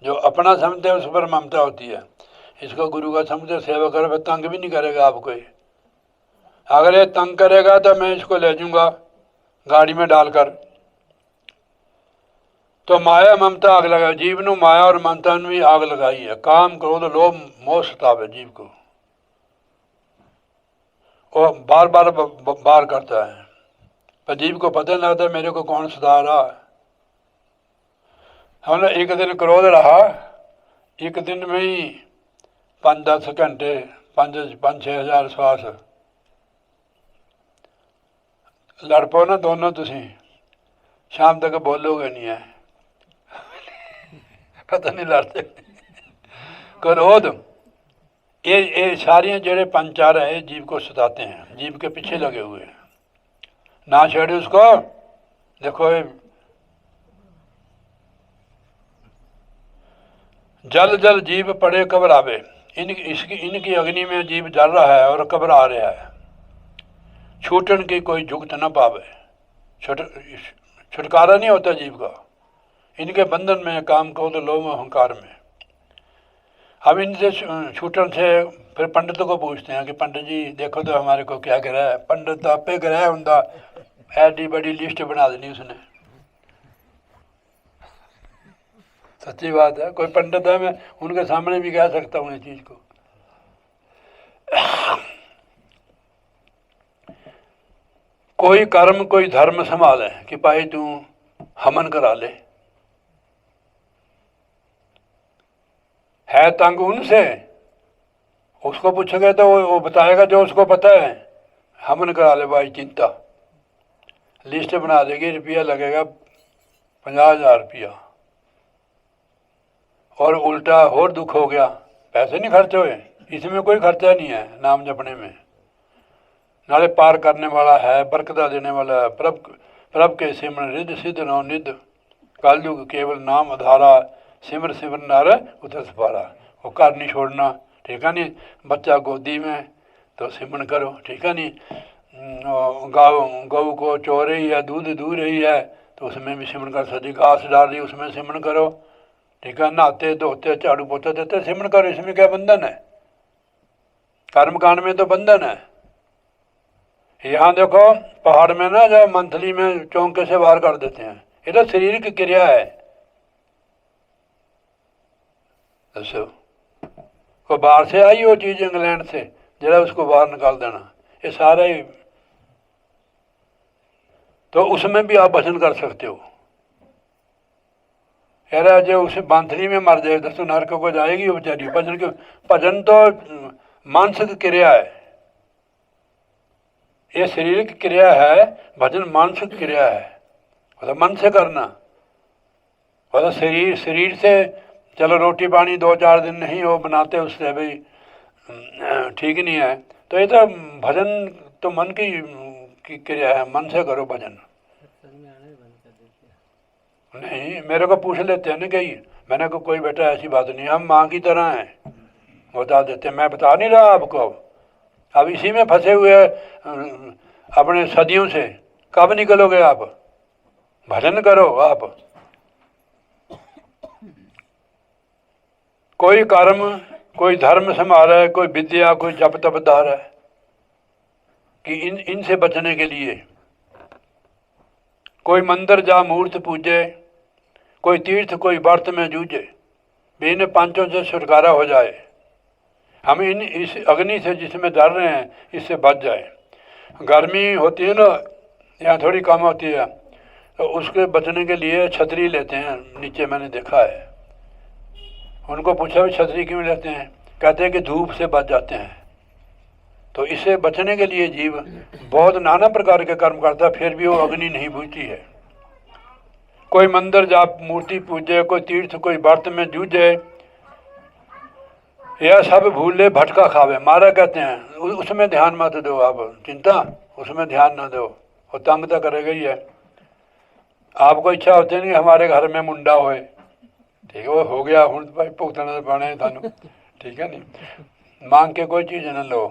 जो अपना समझते हैं उस पर ममता होती है। इसको गुरु का समझते सेवा करो, फिर तंग भी नहीं करेगा आपको। अगर ये तंग करेगा तो मैं इसको ले जाऊंगा गाड़ी में डालकर। तो माया ममता आग लगा, जीव ने माया और ममता ने भी आग लगाई है। काम क्रोध लोभ मोह सतावे जीव को, वो बार बार बार करता है, पर जीव को पता नहीं लगता मेरे को कौन सता रहा है। हमने एक दिन क्रोध रहा, एक दिन में ही 5-10 घंटे 5-6 हज़ार श्वास लड़ पो ना दोनों, तुसी शाम तक बोलोगे नहीं है, पता नहीं लड़ते। क्रोध ये सारियां जेड़े 5-4 है जीव को सताते हैं, जीव के पीछे लगे हुए हैं। ना छेड़े उसको। देखो जल जल जीव पड़े घबरावे, इनकी अग्नि में जीव जल रहा है और घबरा रहा है। छूटन की कोई जुगत न पावे, छुटकारा नहीं होता जीव का इनके बंधन में, काम क्रोध लोभ अहंकार में। हम इनसे छूटन से फिर पंडित को पूछते हैं कि पंडित जी देखो तो हमारे को क्या करा है। पंडित तो आपे करा है, उनका एडी बड़ी लिस्ट बना देनी उसने। सच्ची बात है, कोई पंडित है, मैं उनके सामने भी कह सकता हूँ इस चीज को। कोई कर्म कोई धर्म संभाले कि भाई तू हमन करा ले, है तंग उनसे, उसको पूछोगे तो वो बताएगा जो उसको पता है। हमन करा ले भाई, चिंता लिस्ट बना देगी, रुपया लगेगा 50,000 रुपया, और उल्टा और दुख हो गया, पैसे नहीं खर्च हुए, इसमें कोई खर्चा नहीं है नाम जपने में। नाले पार करने वाला है, बरकता देने वाला है, प्रभ के सिमरन रिद सिद्ध नौ निध, कलयुग केवल नाम आधारा, सिमर सिमर नार उतर सपारा। वो घर नहीं छोड़ना, ठीक है नहीं, बच्चा गोदी में तो सिमरन करो, ठीक है नहीं, गऊ को चो रही है, दूध दूह रही है तो उसमें भी सिमरन कर सकती, घास डाल रही उसमें सिमरन करो, ठीक है, नहाते धोते झाड़ू पोछा देते सिमरन करो, इसमें क्या बंधन है? कर्मकांड में तो बंधन है। यहाँ देखो पहाड़ में ना जब मंथली में चौंके से बाहर कर देते हैं, ये तो शरीर की क्रिया है। दसो को बाहर से आई वो चीज इंग्लैंड से, जरा उसको बाहर निकाल देना, ये सारा ही, तो उसमें भी आप भजन कर सकते हो। यार जो उसे मंथली में मर जाए दसो नरक को जाएगी वो बेचारी। भजन क्यों? भजन तो मानसिक क्रिया है, ये शारीरिक क्रिया है, भजन मानसिक क्रिया है, मतलब मन से करना। मतलब शरीर से चलो रोटी पानी 2-4 दिन नहीं वो बनाते, उससे भाई ठीक नहीं है, तो ये तो भजन तो मन की क्रिया है, मन से करो भजन। नहीं, मेरे को पूछ लेते हैं ना कई, मैंने को कोई बेटा ऐसी बात नहीं, हम माँ की तरह हैं, बता देते हैं। मैं बता नहीं रहा आपको, अब इसी में फंसे हुए अपने सदियों से, कब निकलोगे आप? भजन करो आप। कोई कर्म कोई धर्म संभाला है, कोई विद्या कोई जप तप धार है कि इनसे बचने के लिए कोई मंदिर जा मूर्त पूजे, कोई तीर्थ कोई व्रत में जूझे, भी इन पांचों से छुटकारा हो जाए, हम इस अग्नि से जिसमें डर रहे हैं इससे बच जाए। गर्मी होती है ना, यहाँ थोड़ी कम होती है, तो उसके बचने के लिए छतरी लेते हैं नीचे, मैंने देखा है। उनको पूछा भी छतरी क्यों लेते हैं, कहते हैं कि धूप से बच जाते हैं। तो इससे बचने के लिए जीव बहुत नाना प्रकार के कर्म करता है, फिर भी वो अग्नि नहीं बुझती है। कोई मंदिर जा मूर्ति पूजे, कोई तीर्थ कोई व्रत में जूझे, यह सब भूले भटका खावे। मारा कहते हैं उसमें ध्यान मत दो आप, चिंता उसमें ध्यान ना दो, वो तंग तो करेगा ही है। आपको इच्छा होती नहीं हमारे घर में मुंडा होए, ठीक है, वो हो गया हूँ भाई भुगतना पाने थानू, ठीक है नहीं, मांग के कोई चीज़ न लो।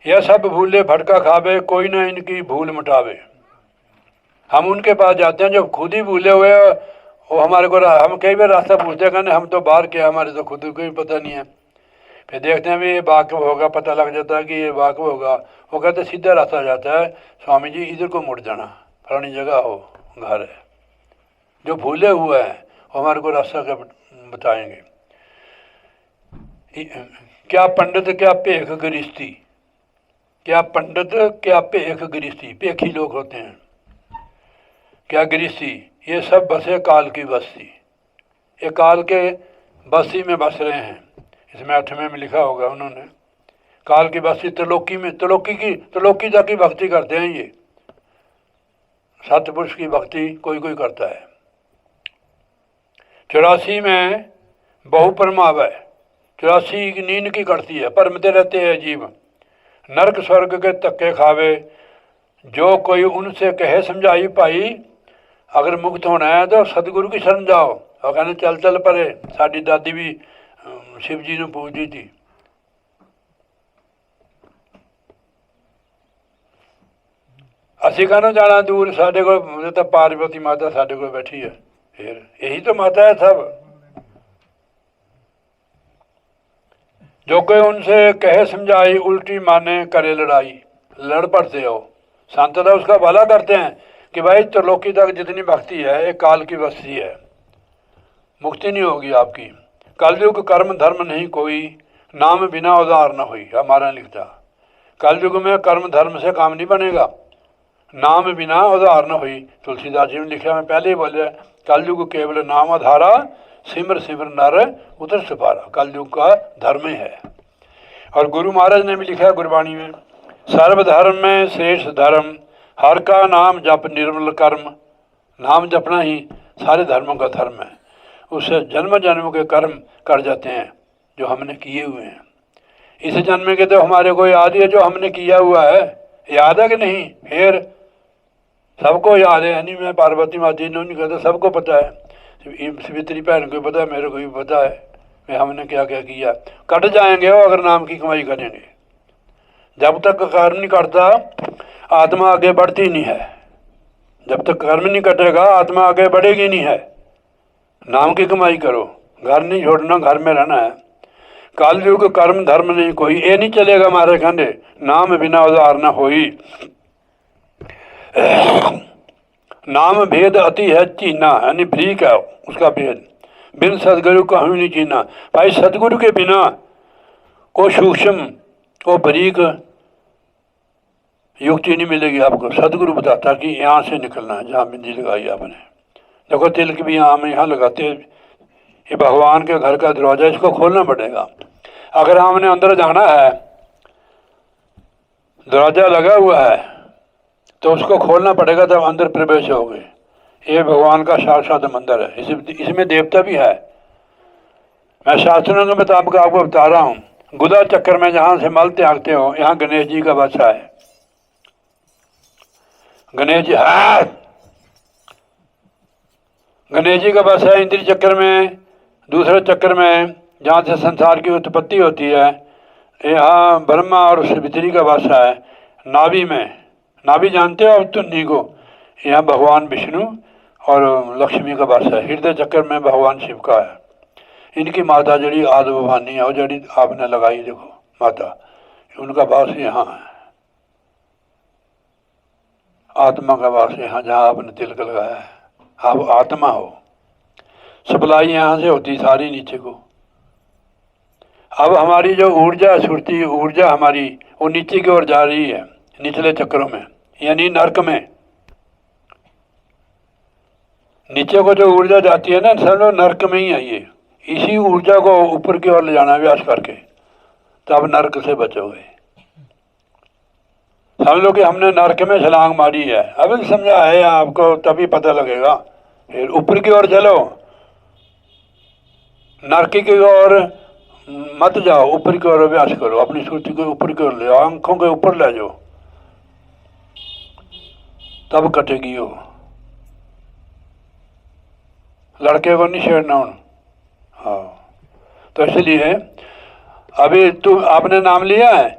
यह सब भूले भटका खावे, कोई ना इनकी भूल मिटावे। हम उनके पास जाते हैं जो खुद ही भूले हुए, वो हमारे को, हम कई बार रास्ता पूछते हैं, हम तो बाहर क्या, हमारे तो खुद को ही पता नहीं है। फिर देखते हैं भी ये वाकफ होगा, पता लग जाता है कि ये वाकफ होगा, वो कहते सीधा रास्ता जाता है, स्वामी जी इधर को मुड़ जाना, फलानी जगह हो घर है। जो भूले हुए हैं वो हमारे को रास्ता का बताएंगे। क्या पंडित क्या पेख गृहस्थी, क्या पंडित क्या पेख गृहस्थी, पेखी लोग होते हैं, क्या गृहस्थी, ये सब बसे काल की बस्ती, ये काल के बस्ती में बस रहे हैं। इसमें 8वें में लिखा होगा उन्होंने, काल की बस्ती त्रिलोकी में, त्रिलोकी तक की भक्ति करते हैं ये, सतपुरुष की भक्ति कोई कोई करता है। 84 में बहु परमाव है, 84 की नींद की करती है, परमते रहते हैं जीव, नरक स्वर्ग के धक्के खावे, जो कोई उनसे कहे समझाई भाई, अगर मुक्त होना है तो सतगुरु की शरण जाओ। और कहने चल चल परे, साड़ी दादी भी शिव जी ने पूजी थी। असी कहना जाना दूर, साढ़े को तो पार्वती माता साढ़े को बैठी है, फिर यही तो माता है सब। जो कोई उनसे कहे समझाई, उल्टी माने करे लड़ाई, लड़ पड़ते हो। संतदा उसका भला करते हैं कि भाई त्रिलोकी तक जितनी भक्ति है एक काल की बस्ती है, मुक्ति नहीं होगी आपकी। कलयुग कर्म धर्म नहीं कोई, नाम बिना उदार न हुई, हमारा लिखता। कलयुग में कर्म धर्म से काम नहीं बनेगा, नाम बिना उधार न हुई। तुलसीदास जी ने लिखा, मैं पहले ही बोले, कलयुग केवल नाम आधारा, सिमर सिमर नर उतर सुपारा। कलयुग का धर्म ही है। और गुरु महाराज ने भी लिखा गुरबाणी में, सर्वधर्म में श्रेष्ठ धर्म, हर का नाम जप निर्मल कर्म। नाम जपना ही सारे धर्मों का धर्म है। उससे जन्म जन्म के कर्म कर जाते हैं जो हमने किए हुए हैं। इस जन्म के तो हमारे को याद ही है जो हमने किया हुआ है, याद है कि नहीं? फिर सबको याद है, यानी मैं पार्वती माता जी नहीं कहता, सबको पता है, सवित्री बहन को पता है, मेरे को भी पता है मैं हमने क्या क्या किया। कट जाएंगे वो अगर नाम की कमाई करेंगे। जब तक कर्म नहीं करता आत्मा आगे बढ़ती नहीं है। जब तक कर्म नहीं कटेगा आत्मा आगे बढ़ेगी नहीं है। नाम की कमाई करो, घर नहीं छोड़ना, घर में रहना है। कलयुग कर्म धर्म नहीं कोई, ये नहीं चलेगा हमारे कहने, नाम बिना उधार न होई। नाम भेद अति है चीना, यानी भ्रीक है उसका भेद, बिन सदगुरु कहूँ नहीं चीना। भाई सदगुरु के बिना को सूक्ष्म को बरीक युक्ति नहीं मिलेगी आपको। सदगुरु बताता कि यहाँ से निकलना है, जहाँ बिंदी लगाई आपने। देखो तिलक भी हम यहाँ लगाते, ये भगवान के घर का दरवाजा, इसको खोलना पड़ेगा। अगर हमने अंदर जाना है, दरवाजा लगा हुआ है तो उसको खोलना पड़ेगा, तब अंदर प्रवेश होगे। ये भगवान का साक्षात मंदिर है, इसमें देवता भी है। मैं शास्त्रों के मुताबिक आपको बता रहा हूँ। गुदा चक्कर में जहाँ से मल त्यागते हो, यहाँ गणेश जी का बादशाह है। गणेश जी है, गणेश जी का बादशाह इंद्री चक्कर में। दूसरे चक्कर में जहाँ से संसार की उत्पत्ति होती है, यहाँ ब्रह्मा और सवित्री का बादशाह है। नाभि में, नाभि जानते हो आप तुन्नी को, यहाँ भगवान विष्णु और लक्ष्मी का बादशाह है। हृदय चक्कर में भगवान शिव का है। इनकी माता जड़ी आदि भवानी है, और जड़ी आपने लगाई देखो माता, उनका वास यहाँ है। आत्मा का वास यहाँ, जहाँ आपने तिलक लगाया है। आप आत्मा हो, सप्लाई यहाँ से होती सारी नीचे को। अब हमारी जो ऊर्जा सुरती ऊर्जा हमारी, वो नीचे की ओर जा रही है, निचले चक्रों में, यानी नरक में। नीचे को जो ऊर्जा जाती है ना, सब लोग नरक में ही है। ये इसी ऊर्जा को ऊपर की ओर ले जाना व्यास करके, तब नरक से बचोगे। समझ लो कि हमने नरक में छलांग मारी है, अभी समझा है आपको, तभी पता लगेगा। फिर ऊपर की ओर चलो, नरक की ओर मत जाओ, ऊपर की ओर अभ्यास करो। अपनी सूची को ऊपर की ओर ले आओ, आंखों के ऊपर ले जाओ, तब कटेगी वो। लड़के को नहीं छेड़ना उन। हाँ, तो इसलिए अभी तू आपने नाम लिया है,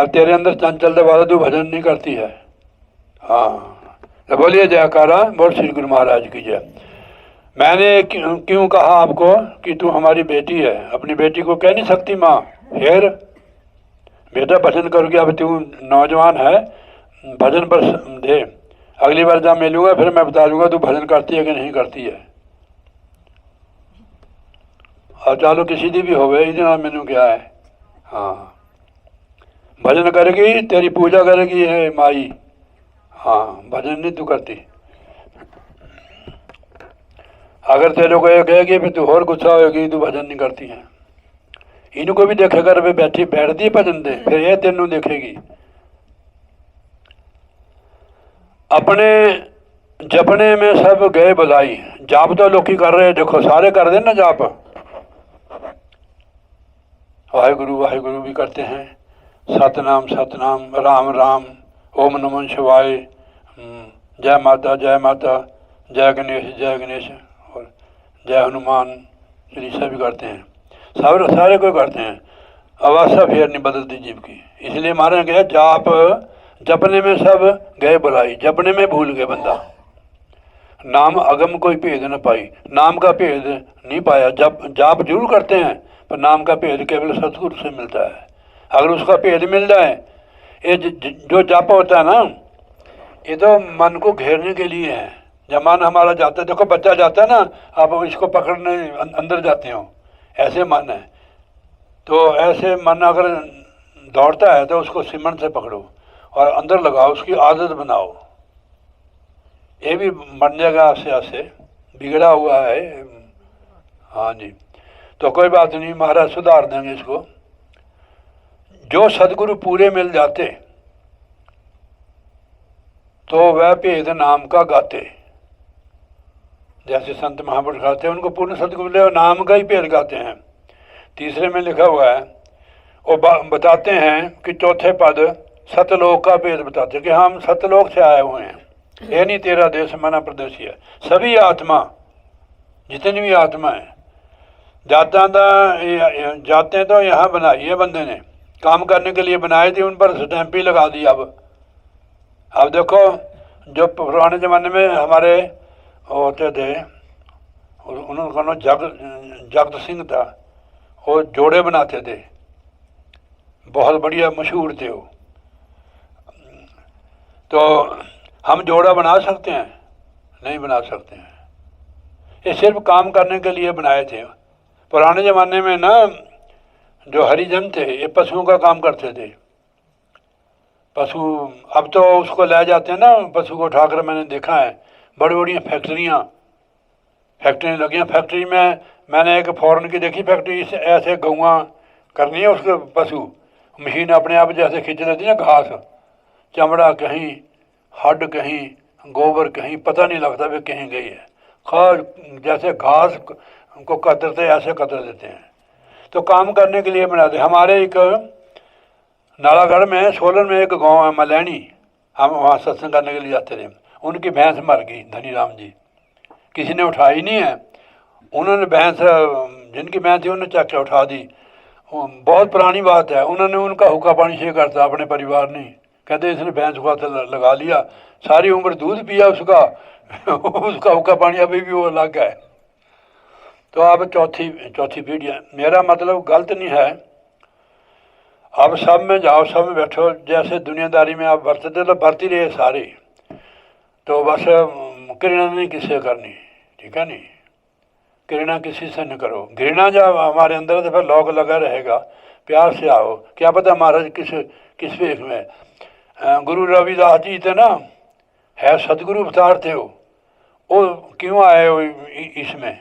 तेरे अंदर चंचलता वाला तू भजन नहीं करती है। हाँ, तो बोलिए जयकारा, बोल श्री गुरु महाराज की जय। मैंने क्यों कहा आपको कि तू हमारी बेटी है? अपनी बेटी को कह नहीं सकती माँ, फिर बेटा भजन करोगे। अब तू नौजवान है, भजन पर दे। अगली बार जब मिलूंगा फिर मैं बता दूंगा तू भजन करती है कि नहीं करती है। और चलो किसी दी भी हो गए, इतना मैनू क्या है। हाँ, भजन करेगी, तेरी पूजा करेगी है माई। हाँ, भजन नहीं तू करती। अगर तेरे को ये कहेगी फिर तू और गुस्सा होगी, तू भजन नहीं करती है। इनको भी देखेगा, वे बैठी बैठती भजन दे, फिर ये तेनों देखेगी। अपने जपने में सब गए बधाई। जाप तो लोग कर रहे हैं, देखो सारे कर दे ना जाप, वाहिगुरु वाहिगुरु भी करते हैं, सतनाम सतनाम, राम राम, ओम नमः शिवाय, जय माता जय माता, जय गणेश और जय हनुमान चालीसा भी करते हैं। सारे को करते हैं। अवस्था फिर नहीं बदलती जीव की। इसलिए मारा गया जाप जपने में सब गए बुलाई, जपने में भूल गए बंदा। नाम अगम कोई भेद न पाई, नाम का भेद नहीं पाया। जाप जरूर करते हैं पर नाम का भेद केवल सतगुरु से मिलता है। अगर उसका भेद मिल जाए, ये जो जाप होता है ना, ये तो मन को घेरने के लिए है। जब मन हमारा जाता है, देखो बच्चा जाता है ना, आप इसको पकड़ने अंदर जाते हो, ऐसे मन है। तो ऐसे मन अगर दौड़ता है तो उसको सीमेंट से पकड़ो और अंदर लगाओ, उसकी आदत बनाओ, ये भी बन जाएगा आस्ते आस्ते। बिगड़ा हुआ है, हाँ जी। तो कोई बात नहीं, महाराज सुधार देंगे इसको। जो सदगुरु पूरे मिल जाते तो वह भेद नाम का गाते। जैसे संत महापुरुष गाते हैं, उनको पूर्ण सदगुरु नाम का ही भेद गाते हैं। तीसरे में लिखा हुआ है, वो बताते हैं कि चौथे पद सतलोक का भेद बताते हैं कि हम सतलोक से आए हुए हैं, ये नहीं तेरा देश मना प्रदेशी है। सभी आत्मा, जितनी भी आत्मा है, जाते तो यहाँ बनाई है बंदे ने, काम करने के लिए बनाए थे, उन पर स्टैंप ही लगा दी। अब देखो, जो पुराने ज़माने में हमारे होते थे, उनका नाम जगत सिंह था, वो जोड़े बनाते थे, बहुत बढ़िया मशहूर थे वो। तो हम जोड़ा बना सकते हैं? नहीं बना सकते हैं, ये सिर्फ काम करने के लिए बनाए थे। पुराने ज़माने में ना जो हरिजन थे, ये पशुओं का काम करते थे। पशु, अब तो उसको ले जाते हैं ना, पशु को उठाकर, मैंने देखा है बड़ी बड़ी फैक्ट्रियाँ लगी हैं। फैक्ट्री में मैंने एक फॉरेन की देखी फैक्ट्री, ऐसे गौआँ करनी है उसके, पशु मशीन अपने आप जैसे खींच लेती है घास, चमड़ा कहीं, हड्ड कहीं, गोबर कहीं, पता नहीं लगता भी कहीं गई है। खास जैसे घास को कतरते ऐसे कतर देते हैं। तो काम करने के लिए बनाते। हमारे एक नालागढ़ में, सोलन में एक गांव है मलैनी, हम वहाँ सत्संग करने के लिए जाते थे। उनकी भैंस मर गई, धनी राम जी, किसी ने उठाई नहीं है। उन्होंने भैंस, जिनकी भैंस थी, उन्होंने चक के उठा दी। बहुत पुरानी बात है। उन्होंने उनका हुक्का पानी शेयर करता अपने परिवार ने, कहते इसने भैंस को हाथ लगा लिया, सारी उम्र दूध पिया उसका उसका हुक्का पानी अभी भी वो अलग है। तो अब चौथी पीढ़ी है। मेरा मतलब गलत नहीं है, अब सब में जाओ, सब में बैठो, जैसे दुनियादारी में आप बरतते तो बरती रहे सारे, तो बस घृणा नहीं किसी से करनी, ठीक है नहीं, घृणा किसी से न करो। घृणा जब हमारे अंदर तो फिर लॉक लगा रहेगा। प्यार से आओ। क्या पता महाराज किस वेश में, गुरु रविदास जी थे ना, है सदगुरु अवतार थे वो क्यों आए हो इसमें?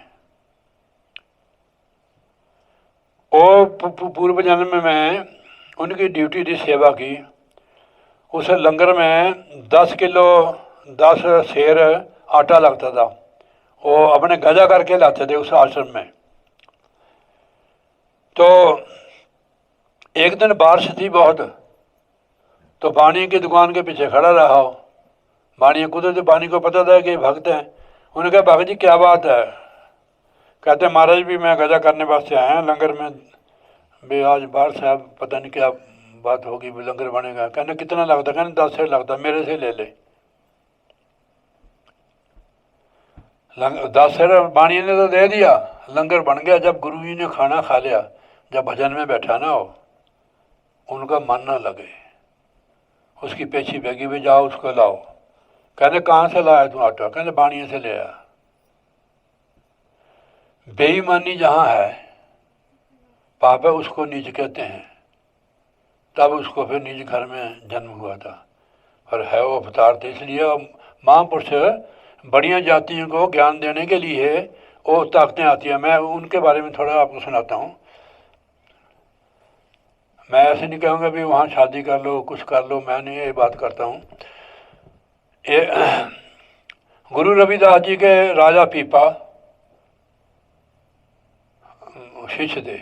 वो पूर्व जन्म में उनकी ड्यूटी थी सेवा की। उस लंगर में 10 किलो 10 सेर आटा लगता था, वो अपने गजा करके लाते थे उस आश्रम में। तो एक दिन बारिश थी बहुत, तो बाणी की दुकान के पीछे खड़ा रहा हो। बाणी कुदरत बाणी को पता था कि भक्त हैं। उन्होंने कहा, भगत जी क्या बात है? कहते महाराज भी मैं गजा करने वास्ते आया हैं लंगर में, भी आज बारिश है, पता नहीं क्या बात होगी, लंगर बनेगा। कहने कितना लगता? कहने 10 सेर लगता, मेरे से ले ले। 10 सेर बाणी ने तो दे दिया, लंगर बन गया। जब गुरु जी ने खाना खा लिया, जब भजन में बैठा ना हो, उनका मन ना लगे, उसकी पेछी बेगी भी जाओ उसको लाओ। कहते कहाँ से लाया तू आटा? कहते बाणियों से ले आया। बेईमानी जहाँ है, पाप है, उसको नीच कहते हैं। तब उसको फिर निज घर में जन्म हुआ था, और है वो अवतार थे। इसलिए महापुरुष बढ़िया जातियों को ज्ञान देने के लिए वो ताकतें आती हैं। मैं उनके बारे में थोड़ा आपको सुनाता हूँ। मैं ऐसे नहीं कहूँगा भी वहाँ शादी कर लो, कुछ कर लो, मैं नहीं ये बात करता हूँ। ये गुरु रविदास जी के राजा पीपा शिष्य थे।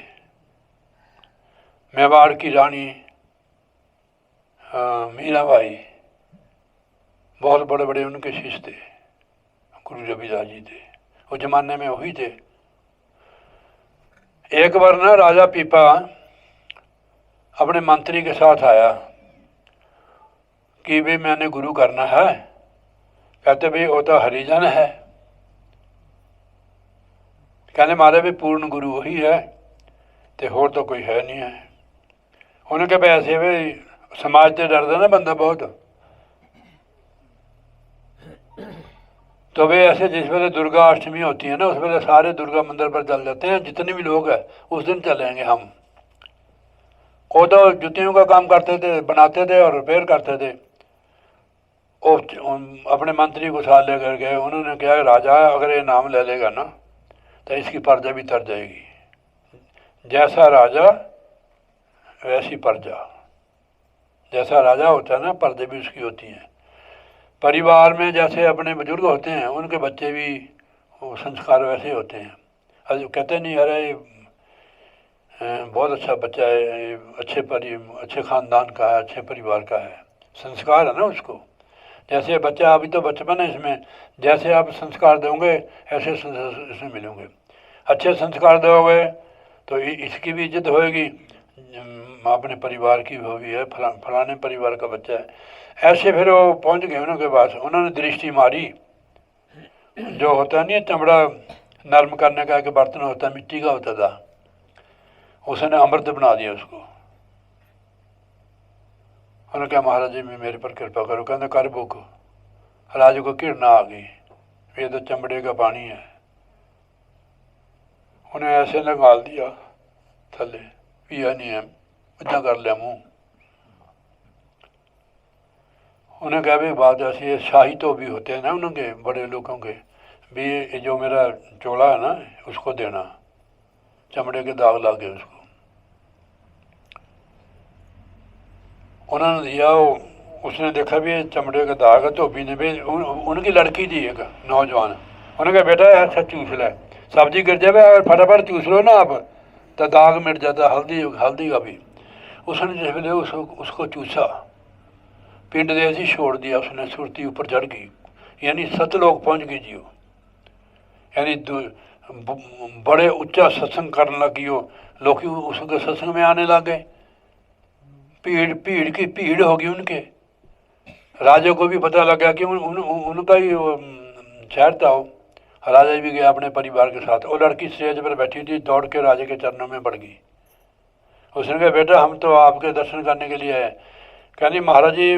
मेवाड़ की रानी मीराबाई, बहुत बड़े बड़े उनके शिष्य थे, गुरु रविदास जी थे। उस जमाने में वही थे। एक बार ना राजा पीपा अपने मंत्री के साथ आया कि भाई मैंने गुरु करना है। कहते भाई वो तो हरिजन है। कहने मारे भी पूर्ण गुरु वही है, तो होर तो कोई है नहीं है। उन्होंने कहा भाई ऐसे भाई समाज से डरदा ना बंदा बहुत, तो वे ऐसे जिस वेले दुर्गा अष्टमी होती है ना, उस वेले सारे दुर्गा मंदिर पर चल जाते हैं, जितने भी लोग हैं उस दिन चलेंगे हम। वो तो जूतियों का काम करते थे, बनाते थे और रिपेयर करते थे। वो अपने मंत्री को साथ लेकर गए, उन्होंने कहा राजा अगर ये नाम ले लेगा ना तो इसकी प्रजा भी तर जाएगी, जैसा राजा वैसी प्रजा, जैसा राजा होता है ना प्रजा भी उसकी होती है। परिवार में जैसे अपने बुजुर्ग होते हैं उनके बच्चे भी वो संस्कार वैसे होते हैं। अब कहते नहीं अरे बहुत अच्छा बच्चा है, ये अच्छे ख़ानदान का है, अच्छे परिवार का है, संस्कार है ना उसको। जैसे बच्चा अभी तो बचपन है इसमें, जैसे आप संस्कार दोगे ऐसे इसमें मिलोगे। अच्छे संस्कार दोगे तो इसकी भी इज्जत होएगी, अपने परिवार की भी है, फलाने परिवार का बच्चा है। ऐसे फिर वो पहुंच गए उनके पास, उन्होंने दृष्टि मारी, जो होता नहीं चमड़ा नरम करने का एक बर्तन होता है, मिट्टी का होता था, उसने अमृत बना दिया उसको। उन्होंने कहा महाराज जी मैं मेरे पर कृपा करो। कहते कर बुक। राज को घिरना आ गई, ये तो चमड़े का पानी है। उन्हें ऐसे निकाल दिया थले, पिया नहीं है, इतना कर लिया मुँह। उन्हें कहा भी बात ऐसी है, शाही तो भी होते हैं ना उनके बड़े लोगों के भी, ये जो मेरा चोला है ना उसको देना, चमड़े के दाग ला के उसको। उन्होंने दिया, उसने देखा भी ये चमड़े का दाग है, धोबी ने भी उनकी लड़की थी एक नौजवान, उन्होंने कहा बेटा अच्छा चूस ले, सब्जी गिर जाए और फटाफट चूस लो ना आप तो दाग मिट जाता, हल्दी का भी। उसने जिस वे उसको चूसा, पिंड दे ऐसी छोड़ दिया उसने, सुरती ऊपर चढ़ गई, यानी सतलोक पहुँच गई जी वो, यानी बड़े उच्चा सत्संग करने लगी हो, लोग उसके सत्संग में आने लग गए, भीड़ की भीड़ होगी उनके। राजा को भी पता लगा कि उनका ही शहर था वो। राजा भी गया अपने परिवार के साथ, वो लड़की स्टेज पर बैठी थी, दौड़ के राजा के चरणों में पड़ गई। उसने कहा बेटा हम तो आपके दर्शन करने के लिए आए। कहनी महाराज जी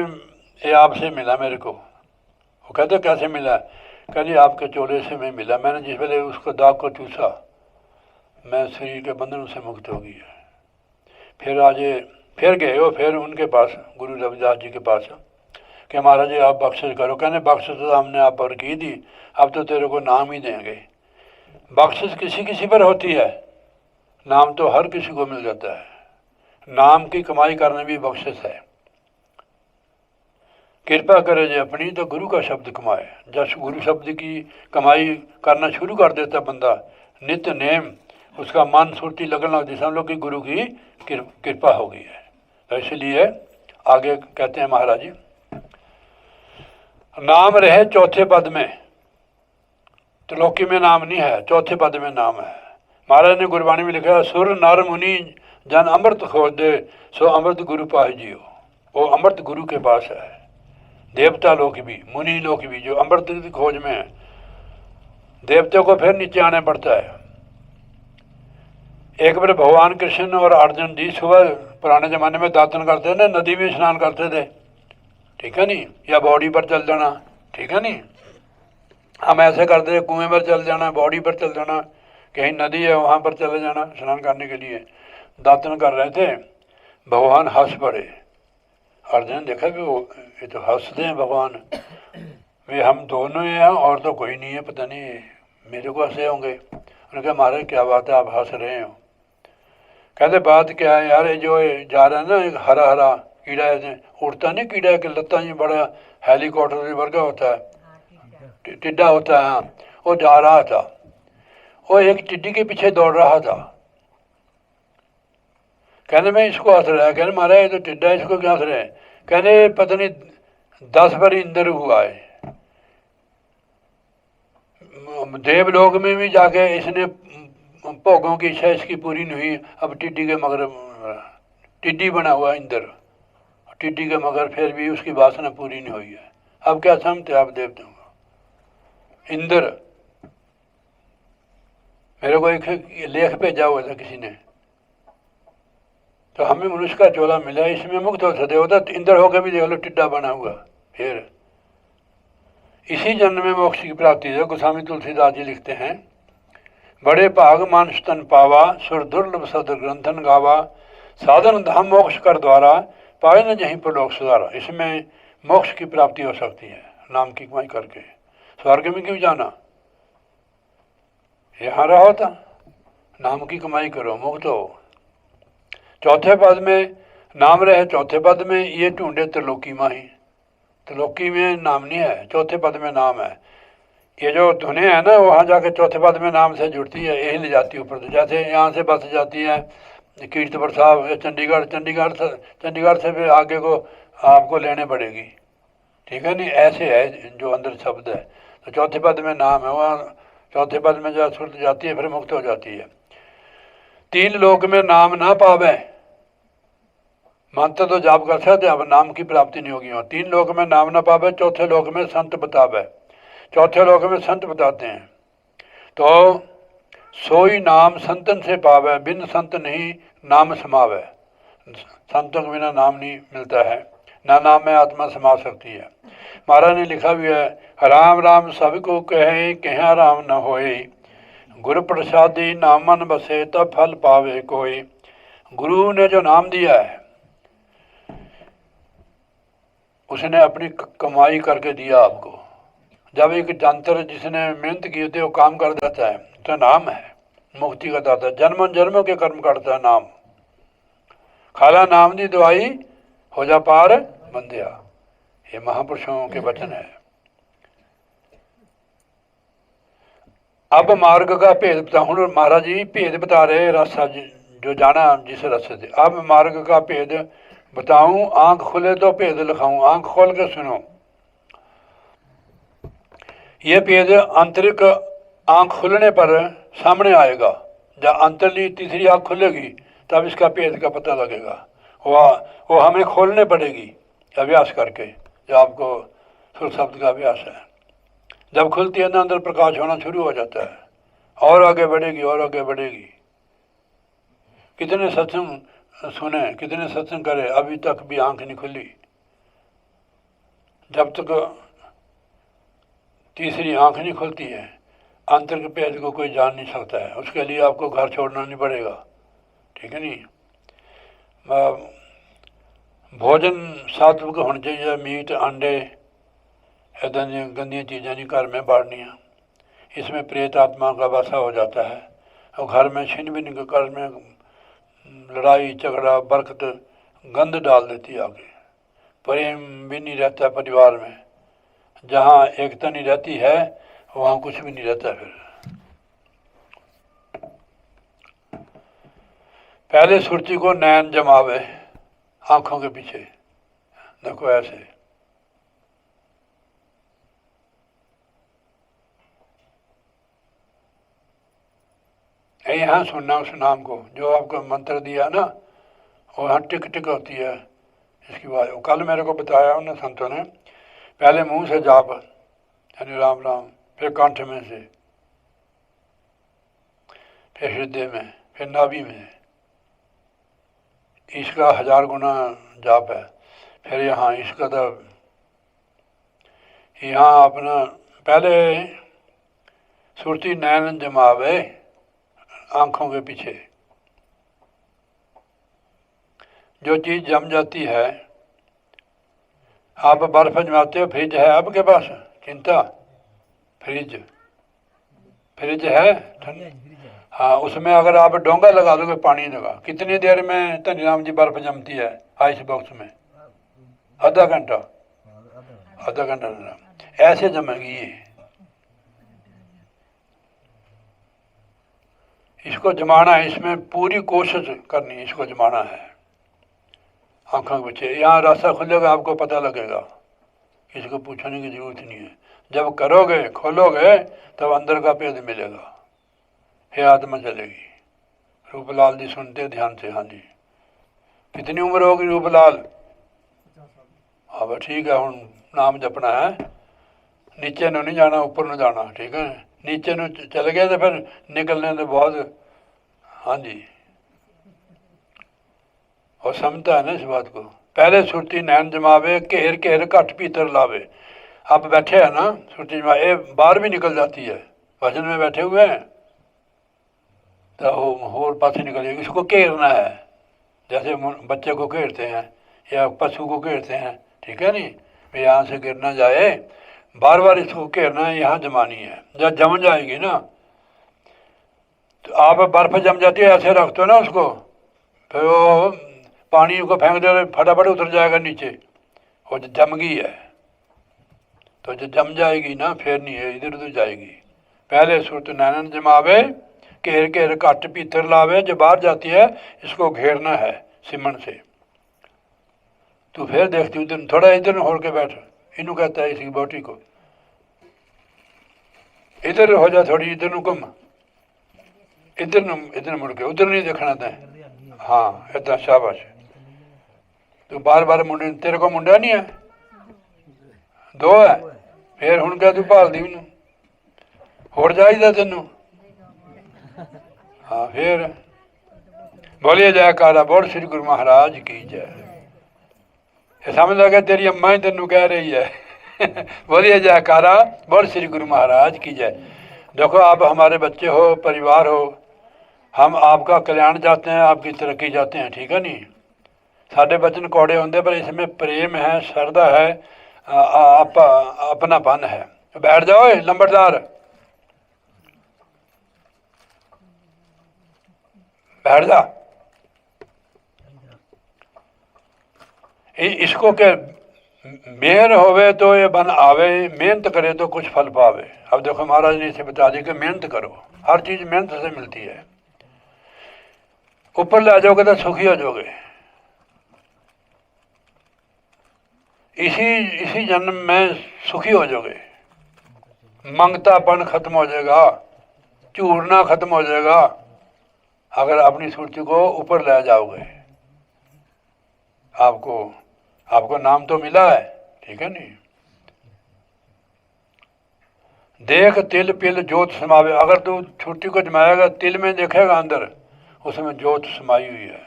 ये आपसे मिला मेरे को। वो कहते कैसे मिला? कहनी आपके चोले से मैं मिला, मैंने जिस वेले उसको दाग को चूसा मैं शरीर के बंधनों से मुक्त हो गई। फिर गए वो, फिर उनके पास गुरु रविदास जी के पास कि महाराज जी आप बख्शिश करो। कहने बख्शिश तो हमने आप पर की थी, अब तो तेरे को नाम ही देंगे। बख्शिश किसी किसी पर होती है, नाम तो हर किसी को मिल जाता है। नाम की कमाई करना भी बख्शिश है। कृपा करे जो अपनी तो गुरु का शब्द कमाए। जब गुरु शब्द की कमाई करना शुरू कर देता बंदा, नित्य नेम उसका मन सुरती लगन लगती, समझ लो कि गुरु की कृपा हो गई है। तो इसलिए आगे कहते हैं महाराज जी, नाम रहे चौथे पद में, त्रिलोकी में नाम नहीं है, चौथे पद में नाम है। महाराज ने गुरबाणी में लिखा, सुर नर मुनि जन अमृत खोज दे सो अमृत गुरु पाए जियो। वो अमृत गुरु के पास है। देवता लोग भी, मुनि लोग भी जो अमृत की खोज में है, देवता को फिर नीचे आने पड़ता है। एक बार भगवान कृष्ण और अर्जुन जी सुबह पुराने ज़माने में दातन करते थे ना, नदी में स्नान करते थे, ठीक है नहीं, या बॉडी पर चल जाना, ठीक है नहीं। हम ऐसे करते थे, कुएं पर चल जाना, बॉडी पर चल जाना, कहीं नदी है वहाँ पर चले जाना स्नान करने के लिए। दातन कर रहे थे, भगवान हंस पड़े। अर्जुन देखा कि वो ये तो हंसते हैं भगवान, वे हम दोनों ही हैं और तो कोई नहीं है, पता नहीं मेरे को हंसे होंगे। उन्होंने कहा महाराज क्या बात है आप हंस रहे हो? कहते बात क्या है यार, ये जो जा रहा है ना एक हरा हरा कीड़ा है, उड़ता नहीं कीड़ा के लत्ता ही बड़ा हेलीकॉप्टर वर्गा होता है, टिड्डा होता है, हाँ, वो जा रहा था, वो एक टिड्डी के पीछे दौड़ रहा था। कहने मैं इसको हंस रहा है, कहने महाराज ये तो टिड्डा है, इसको क्या हंस रहे हैं? कहने पता नहीं 10 बार इंदर हुआ है, देवलोक में भी जाके इसने भोगों की इच्छा इसकी पूरी नहीं हुई, अब टिड्डी के मगर टिड्डी बना हुआ इंदर, टिड्डी के मगर फिर भी उसकी वासना पूरी नहीं हुई है। अब क्या समझते आप देवताओं को? इंदर मेरे को एक लेख भेजा हुआ था किसी ने, तो हमें मनुष्य का चोला मिला, इसमें मुक्त हो सकते होता तो इंदर होकर भी देख लो टिड्डा बना हुआ। फिर इसी जन्म में मोक्ष की प्राप्ति है। गोस्वामी तुलसीदास जी लिखते हैं, बड़े भाग मानुष तन पावा सुर दुर्लभ सद ग्रंथन गावा साधन धाम मोक्ष कर द्वारा पाए न जहीं पर लोक सुधारा। इसमें मोक्ष की प्राप्ति हो सकती है नाम की कमाई करके। स्वर्ग में क्यों जाना, यहाँ रहो था, नाम की कमाई करो, मुक्त हो। चौथे पद में नाम रहे, चौथे पद में ये ढूंढे त्रिलोकी माही। त्रिलोकी में नाम नहीं है, चौथे पद में नाम है। ये जो धुनें है ना, वहाँ जाके चौथे पद में नाम से जुड़ती है, यही ले जाती है ऊपर। तो जैसे यहाँ से बस जाती है कीर्तपुर साहब या चंडीगढ़ से भी आगे को आपको लेने पड़ेगी, ठीक है नहीं, ऐसे है जो अंदर शब्द है। तो चौथे पद में नाम है, वहाँ चौथे पद में जब सुरत जाती है फिर मुक्त हो जाती है। तीन लोक में नाम ना पावे, मंत्र तो जाप कर सकते, अब नाम की प्राप्ति नहीं होगी। तीन लोक में नाम ना पावे, चौथे लोक में संत बतावे। चौथे लोक में संत बताते हैं। तो सोई नाम संतन से पावे, बिन संत नहीं नाम समावे। संतों के बिना नाम नहीं मिलता है, ना नाम में आत्मा समा सकती है। महाराज ने लिखा भी है, राम राम सब को कहे, कह राम न होए, गुरु प्रसादी नामन बसे तब फल पावे कोई। गुरु ने जो नाम दिया है उसने अपनी कमाई करके दिया आपको। जब एक जंतर जिसने मेहनत की होती है वो काम कर देता है तो नाम है, मुक्ति का दाता, जन्म जन्मों के कर्म करता है नाम। खाला नाम दी दवाई हो जा पार बंदिया, ये महापुरुषों के वचन है। अब मार्ग का भेद बता, हूँ महाराज जी भेद बता रहे रास्ता जो जाना जिस रास्ते से। अब मार्ग का भेद बताऊं, आंख खुले तो भेद लिखाऊं, आंख खोल के सुनो। ये भेद आंतरिक आंख खुलने पर सामने आएगा। जब अंतरली तीसरी आंख खुलेगी तब इसका भेद का पता लगेगा। वो हमें खोलने पड़ेगी अभ्यास करके, जो आपको सुर शब्द का अभ्यास है। जब खुलती है ना अंदर प्रकाश होना शुरू हो जाता है, और आगे बढ़ेगी और आगे बढ़ेगी। कितने सत्संग सुने, कितने सत्संग करे, अभी तक भी आंख नहीं खुली। जब तक तीसरी आंख नहीं खुलती है अंतर के भेद को कोई जान नहीं सकता है। उसके लिए आपको घर छोड़ना नहीं पड़ेगा, ठीक है नहीं। भोजन सात्विक होना चाहिए, मीट अंडे ऐसा गंदी चीज़ें नहीं घर में बाढ़नियाँ, इसमें प्रेत आत्मा का वासा हो जाता है। और घर में छिन भी नहीं, घर में लड़ाई झगड़ा बरकत गंद डाल देती है आगे। प्रेम भी नहीं रहता परिवार में, जहाँ एकता नहीं रहती है वहाँ कुछ भी नहीं रहता। फिर पहले सुरती को नैन जमावे आंखों के पीछे, देखो ऐसे। यहाँ सुनना उस नाम को जो आपको मंत्र दिया ना, वो यहाँ टिक टिक होती है इसकी बात। कल मेरे को बताया उन संतों ने, पहले मुंह से जाप यानी राम राम, फिर कंठ में से, फिर हृदय में, फिर नाभि में, इसका 1000 गुना जाप है। फिर यहाँ इसका तो यहाँ अपना पहले सुरती नैन जमावे आंखों के पीछे। जो चीज़ जम जाती है, आप बर्फ जमाते हो, फ्रिज है आपके पास, चिंता फ्रिज है हाँ, उसमें अगर आप डोंगा लगा दोगे पानी लगा, कितनी देर में धनीराम जी बर्फ जमती है आइस बॉक्स में? आधा घंटा ऐसे जमेगी ये। इसको जमाना है, इसमें पूरी कोशिश करनी है, इसको जमाना है आंखों के पीछे। यहाँ रास्ता खुलेगा आपको पता लगेगा, किसी को पूछने की जरूरत नहीं है। जब करोगे खोलोगे तब अंदर का भेद मिलेगा, हे आत्मा चलेगी। रूपलाल जी सुनते ध्यान से। हाँ जी, कितनी उम्र होगी रूपलाल? हाँ ठीक है, हूँ नाम जपना है, नीचे ਨੂੰ नहीं जाना ऊपर ਨੂੰ जाना, ठीक है। नीचे ਨੂੰ चले गए तो फिर निकलने तो बहुत। हाँ जी, और समझता है ना इस बात को। पहले सुरती नैन जमावे, घेर घेर घट भीतर लावे। आप बैठे हैं ना सुरती जमा, ये बाहर भी निकल जाती है, भजन में बैठे हुए हैं तो होर पासे निकल जाएगी। इसको घेरना है, जैसे बच्चे को घेरते हैं या पशु को घेरते हैं, ठीक है नहीं, भाई यहाँ से गिर ना जाए, बार बार इसको घेरना है, यहाँ जमानी है। जब जम जाएगी ना, तो आप बर्फ़ जम जाती है, ऐसे रखते हो ना उसको, फिर वो पानी को फेंक दे, फटाफट उतर जाएगा नीचे, वो जो जम गई है। तो जो जम जाएगी ना, फिर नहीं है इधर उधर जाएगी। पहले सुरत नैनन जमावे, घेर घेर घट भीतर लावे, जो बाहर जाती है इसको घेरना है सिमन से। तो फिर देखती उधर, थोड़ा इधर होड़ के बैठ, इनू कहता है इसकी बोटी को, इधर हो जा थोड़ी, इधर नू घूम, इधर मुड़ के, उधर नहीं देखना तैं, हाँ इदा शाबाश। तू बार बार मुंडे, तेरे को मुंडा नहीं है, दो है, फिर हुण क्या तू भालदी मैनू, होर चाहिदा तैनू, हाँ फिर बोलिए जयकारा बोल श्री गुरु महाराज की जय। समझ लगा तेरी अम्मा ही तेनू कह रही है बोलिए जयकारा बोल श्री गुरु महाराज की जय। देखो आप हमारे बच्चे हो, परिवार हो, हम आपका कल्याण चाहते हैं, आपकी तरक्की चाहते हैं, ठीक है नहीं। साढ़े बचन कौड़े होंगे पर इसमें प्रेम है, श्रद्धा है, अपनापन है। बैठ जाओ नंबरदार, बैठ जा। इसको के मेहर होवे तो ये बन आवे, मेहनत करे तो कुछ फल पावे। अब देखो महाराज ने इसे बता दिया कि मेहनत करो, हर चीज मेहनत से मिलती है। ऊपर ले जाओगे तो सुखी हो जाओगे। इसी जन्म में सुखी हो जाओगे, मंगतापन खत्म हो जाएगा, झूठना खत्म हो जाएगा, अगर अपनी सुरती को ऊपर ले जाओगे। आपको नाम तो मिला है, ठीक है नहीं। देख तिल पिल जोत समावे, अगर तू छुट्टी को जमाएगा, तिल में देखेगा अंदर, उसमें जोत समाई हुई है,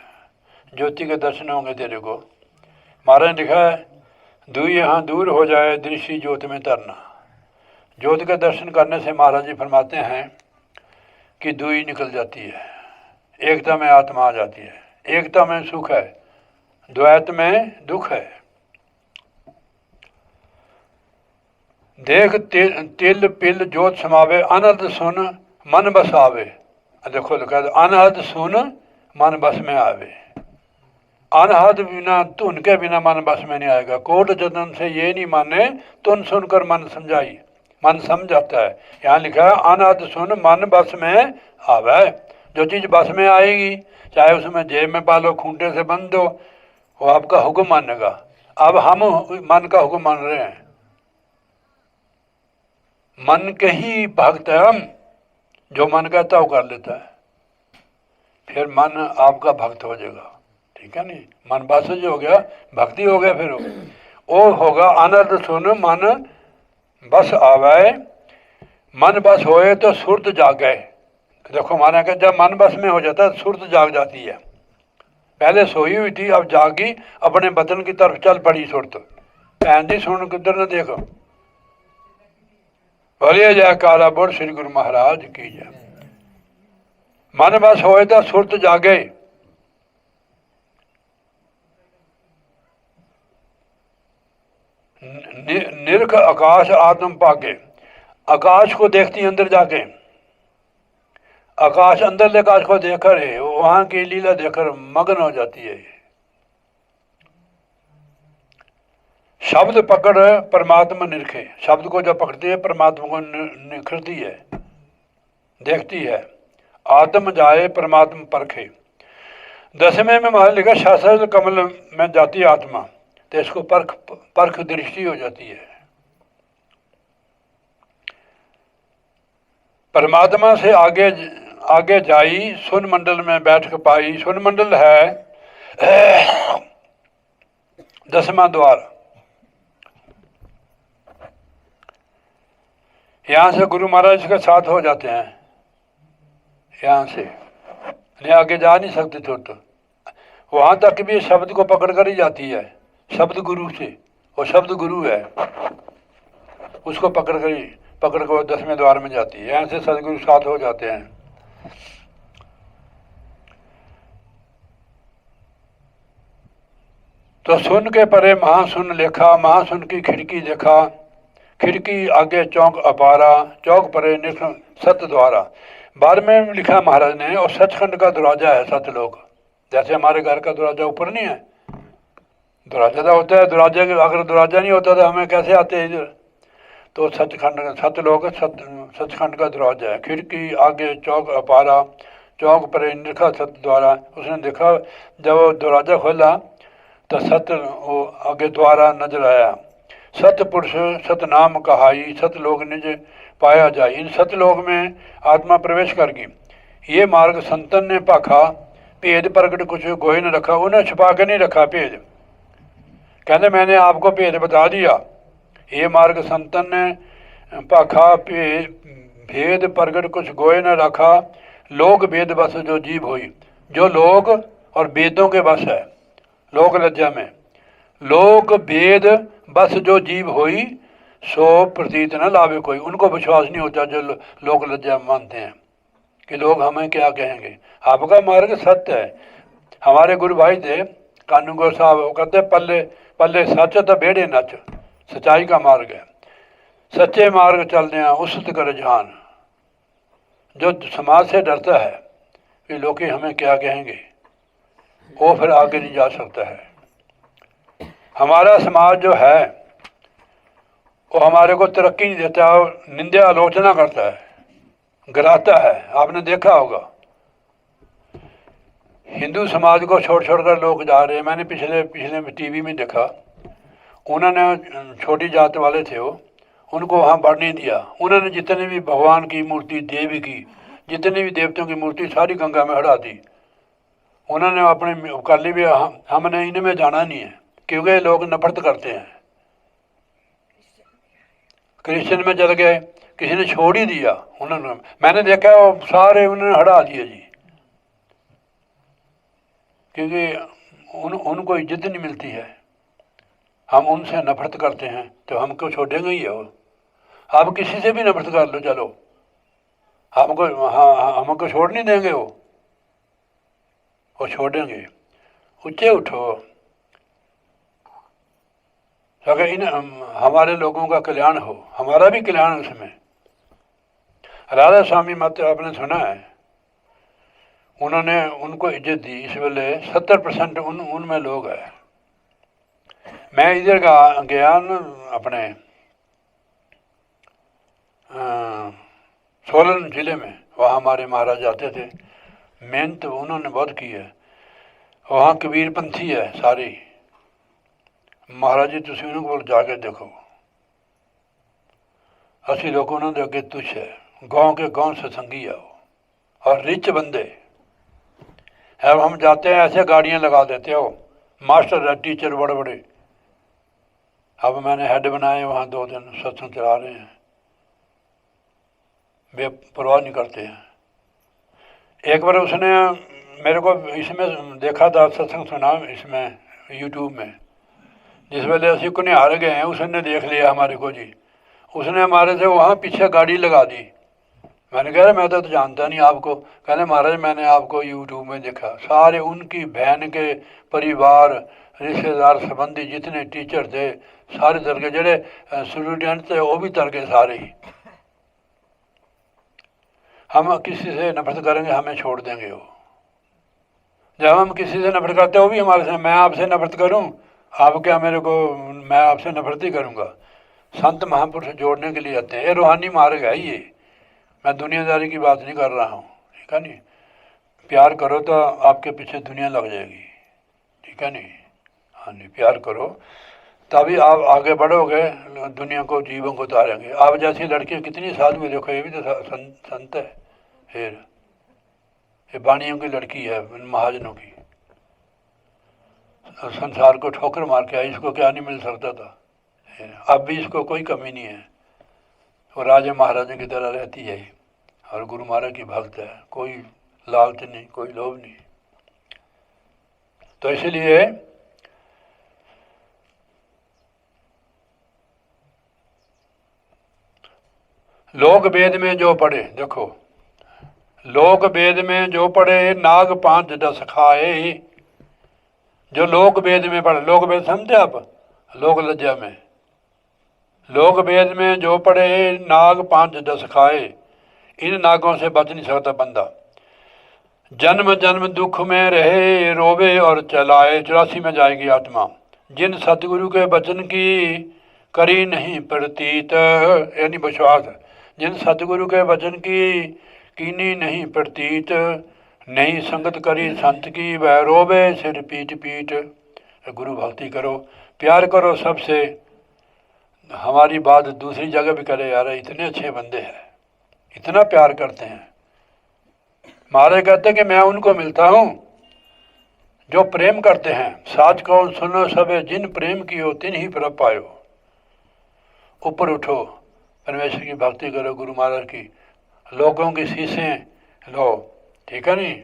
ज्योति के दर्शन होंगे तेरे को। महाराज ने लिखा है, दुई यहाँ दूर हो जाए दृष्टि ज्योत में तरना। ज्योत के दर्शन करने से महाराज जी फरमाते हैं कि दुई निकल जाती है, एकता में आत्मा आ जाती है, एकता में सुख है, द्वैत में दुख है। देख तिल पिल जोत समावे, अनहद सुन मन बस आवे। देखो लिखा, अनहद सुन मन बस में आवे। अनहद बिना, धुन के बिना मन बस में नहीं आएगा। कोट जतन से ये नहीं माने, तुन सुनकर मन समझाई, मन समझ आता है। यहाँ लिखा है अनहद सुन मन बस में आवे। जो चीज़ बस में आएगी, चाहे उसमें जेब में पालो, खूंटे से बंद दो, वो आपका हुक्म मानेगा। अब हम मन का हुक्म मान रहे हैं, मन के ही भक्त है हम, जो मन कहता है वो कर लेता है, फिर मन आपका भक्त हो जाएगा, ठीक है नहीं। मन बस जो हो गया, भक्ति हो गया, फिर वो होगा आनंद सुन मन बस आवे। मन बस होए तो सुरत जागे। देखो माना कि जब मन बस में हो जाता है, सुरत जाग जाती है। पहले सोई हुई थी, अब जागी, अपने बदन की तरफ चल पड़ी सुरत। भैन जी सुन किधर न देखो। बोलिए जयकारा बोल श्री गुरु महाराज की जय। मन बस होए तो सुरत जागे। निरख आकाश आत्म पाके, आकाश को देखती अंदर जाके, आकाश अंदर ले आकाश को देखकर है, वहां की लीला देखकर मगन हो जाती है। शब्द पकड़ परमात्मा निरखे, शब्द को जब पकड़ती है परमात्मा को निखरती है, देखती है। आत्म जाए परमात्मा परखे। 10वें में मान लिखा शास्त्र कमल में जाती है आत्मा, तो इसको परख दृष्टि हो जाती है। परमात्मा से आगे जाई, सुन मंडल में बैठ पाई। सुन मंडल है 10वां द्वार। यहाँ से गुरु महाराज के साथ हो जाते हैं, यहाँ से नहीं आगे जा नहीं सकते तो वहाँ तक भी शब्द को पकड़ कर ही जाती है, शब्द गुरु से। वो शब्द गुरु है, उसको पकड़ कर 10वें द्वार में जाती है। यहाँ से सदगुरु साथ हो जाते हैं। तो सुन के परे महा सुन लेखा, महा सुन की खिड़की देखा, खिड़की आगे चौक अपारा, चौक परे निख सत द्वारा। 12वें में लिखा महाराज ने, और सचखंड का दरवाजा है सतलोक। जैसे हमारे घर का दरवाजा ऊपर नहीं है, दरवाजा तो होता है, दरवाजे अगर दरवाजा नहीं होता तो हमें कैसे आते इधर। तो सचखंड सतलोक सचखंड का दरवाजा है। खिड़की आगे चौक अपारा, चौक पर निरखा सत द्वारा। उसने देखा, जब वो दरवाजा खोला तो सत वो आगे द्वारा नजर आया। सतपुरुष सतनाम कहाई, सतलोक निज पाया जाए। इन सतलोक में आत्मा प्रवेश कर गई। ये मार्ग संतन ने भाखा, भेद प्रगट कुछ गोहे न रखा। उन्हें छुपा के नहीं रखा भेद, कहते मैंने आपको भेद बता दिया। ये मार्ग संतन ने भाखा, भेद प्रगट कुछ गोहे न रखा। लोक वेद बस जो जीव हुई। जो लोक और वेदों के बस है, लोक लज्जा में, लोक वेद बस जो जीव होई, सो प्रतीत न लावे कोई। उनको विश्वास नहीं होता जो लोक लज्जा मानते हैं कि लोग हमें क्या कहेंगे। आपका मार्ग सत्य है। हमारे गुरु भाई थे कानूनगोर साहब, वो कहते पल्ले पल्ले सच तो बेड़े नच। सच्चाई का मार्ग है, सच्चे मार्ग चलते हैं उसत कर जहान। जो समाज से डरता है कि लोग हमें क्या कहेंगे, वो फिर आगे नहीं जा सकता है। हमारा समाज जो है वो हमारे को तरक्की नहीं देता, और निंदा आलोचना करता है, गिराता है। आपने देखा होगा हिंदू समाज को छोड़ छोड़कर लोग जा रहे हैं। मैंने पिछले पिछले टीवी में देखा, उन्होंने छोटी जात वाले थे वो, उनको वहाँ बढ़ने दिया। उन्होंने जितने भी भगवान की मूर्ति, देवी की जितनी भी देवताओं की मूर्ति सारी गंगा में हटा दी। उन्होंने अपने कर ली भी, हमने इनमें जाना नहीं है, क्योंकि ये लोग नफरत करते हैं। क्रिश्चियन में चल गए, किसी ने छोड़ ही दिया। उन्होंने, मैंने देखा वो सारे उन्होंने हटा दिए जी, क्योंकि उनको इज्जत नहीं मिलती है। हम उनसे नफरत करते हैं तो हमको छोड़ेंगे ही हो। आप किसी से भी नफरत कर लो, चलो हमको, हाँ हमको छोड़ नहीं देंगे वो छोड़ेंगे। ऊंचे उठो, अगर इन हमारे लोगों का कल्याण हो, हमारा भी कल्याण उसमें। राधा स्वामी मत आपने सुना है, उन्होंने उनको इज्जत दी। इस वेले 70% उनमें लोग हैं। मैं इधर गया न अपने सोलन जिले में, वहाँ हमारे महाराज आते थे। मेहनत उन्होंने बहुत की है। वहाँ कबीरपंथी है सारी। महाराज जी तुम उन्होंने को जाके देखो, असि लोग उन्होंने अगे तुछ है। गाँव के गाँव सत्संगी है वो, और रिच बंदे। अब हम जाते हैं ऐसे गाड़ियाँ लगा देते हो, मास्टर है, टीचर बड़े बड़े। अब मैंने हेड बनाए वहाँ 2 दिन सत्संग चला रहे हैं, बेपरवाह नहीं करते हैं। एक बार उसने मेरे को इसमें देखा था, सत्संग सुना इसमें यूट्यूब में। जिस वेले असी कुनिहार गए हैं, उसने देख लिया हमारे को जी। उसने हमारे से वहाँ पीछे गाड़ी लगा दी। मैंने कहा मैं तो जानता नहीं आपको। कहने महाराज मैंने आपको यूट्यूब में देखा। सारे उनकी बहन के परिवार, रिश्तेदार, संबंधी जितने टीचर थे सारे तर गए, जेडे स्टूडेंट थे वो भी तर गए सारे ही। हम किसी से नफरत करेंगे, हमें छोड़ देंगे वो। जब हम किसी से नफरत करते हैं वो भी हमारे से, मैं आपसे नफरत करूं, आप क्या मेरे को, मैं आपसे नफरत ही करूंगा। संत महापुरुष जोड़ने के लिए आते हैं। ये रूहानी मार्ग है ये। मैं दुनियादारी की बात नहीं कर रहा हूँ, ठीक है नहीं। प्यार करो तो आपके पीछे दुनिया लग जाएगी, ठीक है नहीं। हाँ नहीं, प्यार करो तभी आप आगे बढ़ोगे, दुनिया को, जीवों को उतारेंगे। आप जैसी लड़कियाँ कितनी साधु है, देखो ये भी तो संत है। फिर ये बाणियों की लड़की है, महाजनों की, संसार को ठोकर मार के आई। इसको क्या नहीं मिल सकता था, अब भी इसको कोई कमी नहीं है। वो राजे महाराजे की तरह रहती है और गुरु महाराज की भक्त है। कोई लालच नहीं, कोई लोभ नहीं। तो इसलिए लोक वेद में जो पढ़े, देखो लोक वेद में जो पढ़े, नाग 5 10 खाए, जो लोक वेद में पढ़े, लोक वेद समझे आप, लोक लज्जा में, लोक वेद में जो पढ़े नाग 5-10 खाए, इन नागों से बच नहीं सकता बंदा। जन्म जन्म दुख में रहे रोवे और चलाए, 84 में जाएगी आत्मा। जिन सतगुरु के वचन की करी नहीं प्रतीत, यानी विश्वास, जिन सतगुरु के वचन की कीनी नहीं प्रतीत, नहीं संगत करी संत की, वह रोवे सिर पीट पीट। गुरु भक्ति करो, प्यार करो सबसे। हमारी बात दूसरी जगह भी करे, यार इतने अच्छे बंदे हैं, इतना प्यार करते हैं। महाराज कहते कि मैं उनको मिलता हूँ जो प्रेम करते हैं। साच कौन सुनो सबे, जिन प्रेम की हो तिन ही प्रभ पायो। ऊपर उठो, परमेश्वर की भक्ति करो, गुरु महाराज की, लोगों की शीशें लो, ठीक है नहीं,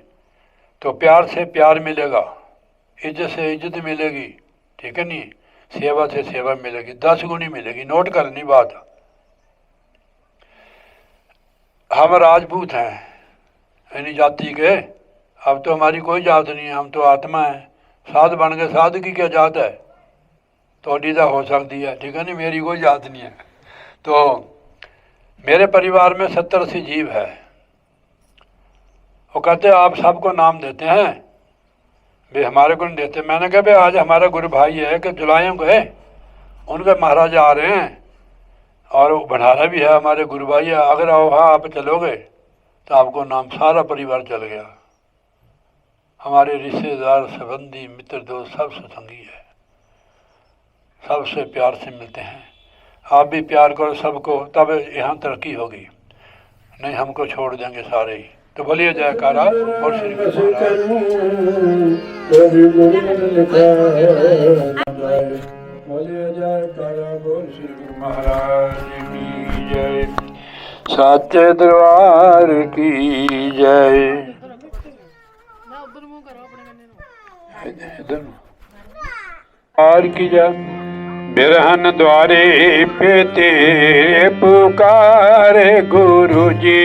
तो प्यार से प्यार मिलेगा, इज्जत से इज्जत मिलेगी, ठीक है नहीं, सेवा से सेवा मिलेगी, 10 गुनी मिलेगी। नोट करनी बात। हम राजपूत हैं यानी जाति के, अब तो हमारी कोई जात नहीं है, हम तो आत्मा है। साध बन गए, साध की क्या जात है, थोड़ी तो हो सकती है, ठीक है नहीं, मेरी कोई जात नहीं है। तो मेरे परिवार में 70-80 जीव है। वो कहते आप सबको नाम देते हैं, वे हमारे को नहीं देते। मैंने कहा भाई आज हमारा गुरु भाई है कि जुलायों को है, उनके महाराज आ रहे हैं और भंडारा भी है, हमारे गुरु भाई है, अगर आओ हाँ आप चलोगे तो आपको नाम, सारा परिवार चल गया। हमारे रिश्तेदार संबंधी मित्र दोस्त सब सत्संगी है, सबसे प्यार से मिलते हैं। आप भी प्यार करो सबको, तब यहाँ तरक्की होगी, नहीं हमको छोड़ देंगे सारे ही। तो बोलिए जयकारा और श्री गुरु महाराज, बोलिए जयकारा बोल श्री गुरु महाराज की जय, साचे दरबार की जय। और की जय। बिरहन द्वारे पे तेरे पुकारे गुरु जी,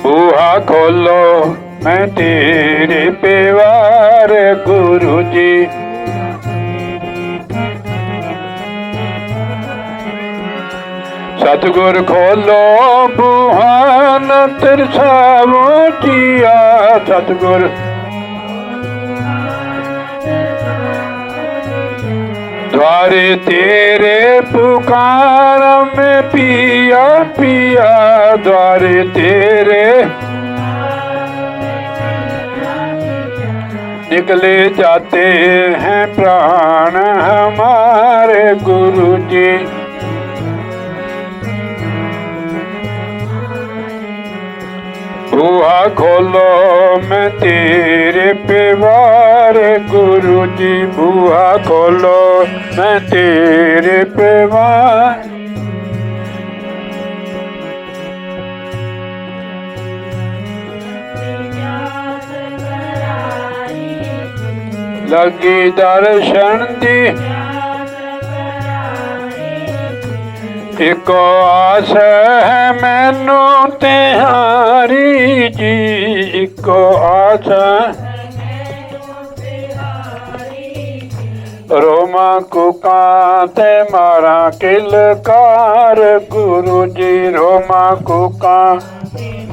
बूहा खोलो मैं तेरे पेवार गुरु जी, सतगुर खोलो बुहान तिरसावो जिया, सतगुर द्वारे तेरे पुकार में पिया पिया, द्वारे तेरे निकले जाते हैं प्राण हमारे गुरु जी, बुआ खोलो मैं तेरे पेवार गुरु जी, बुआ खोलो मैं तेरे पेवार। लगी दर्शन दी इको आस है मैनू तिहारी जी, इको आस रोमा कुका ते मारा किलकार गुरु जी, रोमा कुका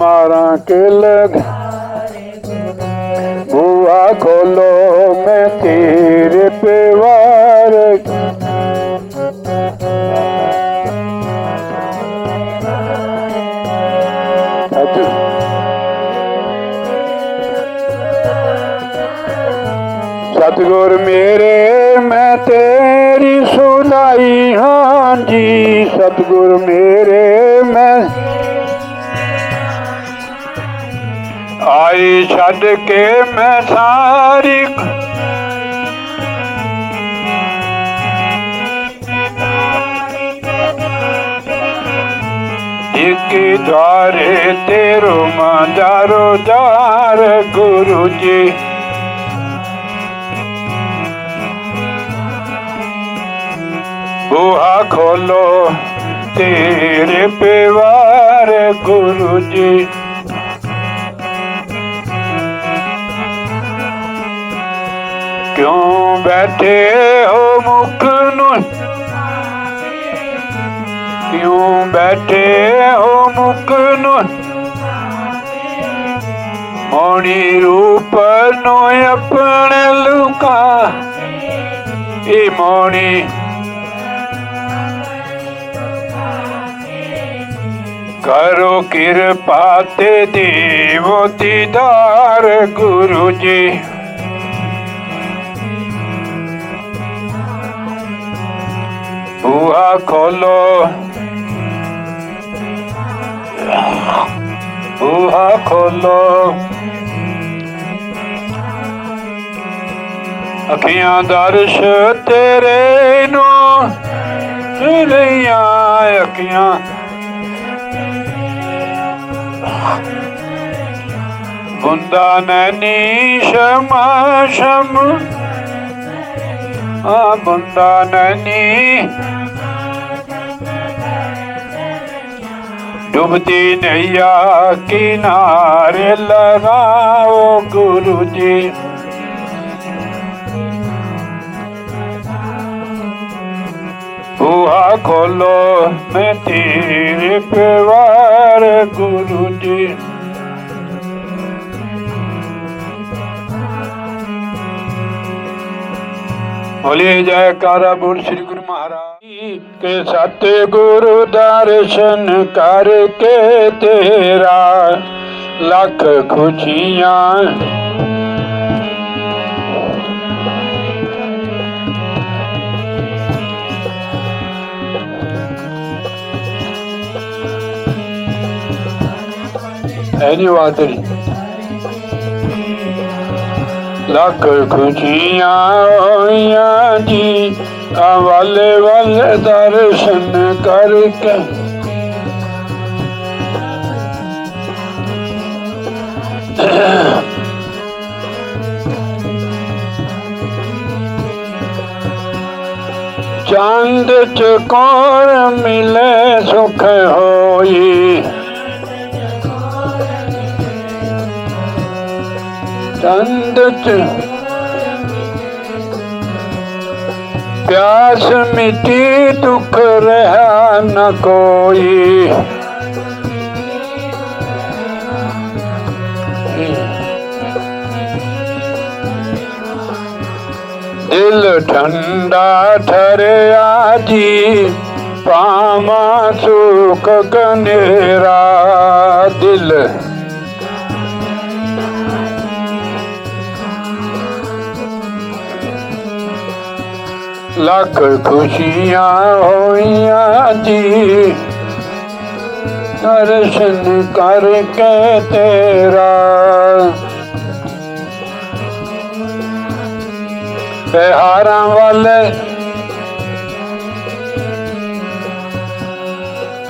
मारा किलकार, बुआ खोलो मैं तेरे पेवार। सतगुर मेरे मैं तेरी सुनाई हाँ जी, सतगुर मेरे मैं आई छड़ के मैं सारी, एक द्वारे तेरो मारो द्वार गुरु जी, बुआ खोलो तेरे पेवार गुरु जी, बैठे हो मुख नु क्यों बैठे हो मुख नु मोणी रूप नो अपने लुका ए मोणी करो कृपा ते देवो दीदार गुरु जी। बुआ खोलो बुआ खोलो अखियां दर्श तेरे नो रहिया अखियां बुंदा नैनी शमा शम बुंदा नैनी डूबती नैया किनारे लगाओ गुरु जी। बुआ खोलो मैं तेरे प्यार गुरु जी। बोलिए जयकारा बोल श्री गुरु महाराज के सतगुरु दर्शन करके तेरा लख खुशियां बात लख खुशियां होइयां जी वाले वाले दर्शन करके चांद चकोर मिले सुख होई चंद प्यास मिटी दुख रहा न कोई दिल ठंडा ठहरिया जी पामा सुख गनेरा दिल लख खुशियां होइयां जी दर्शन करके तेरा बिहारा वाले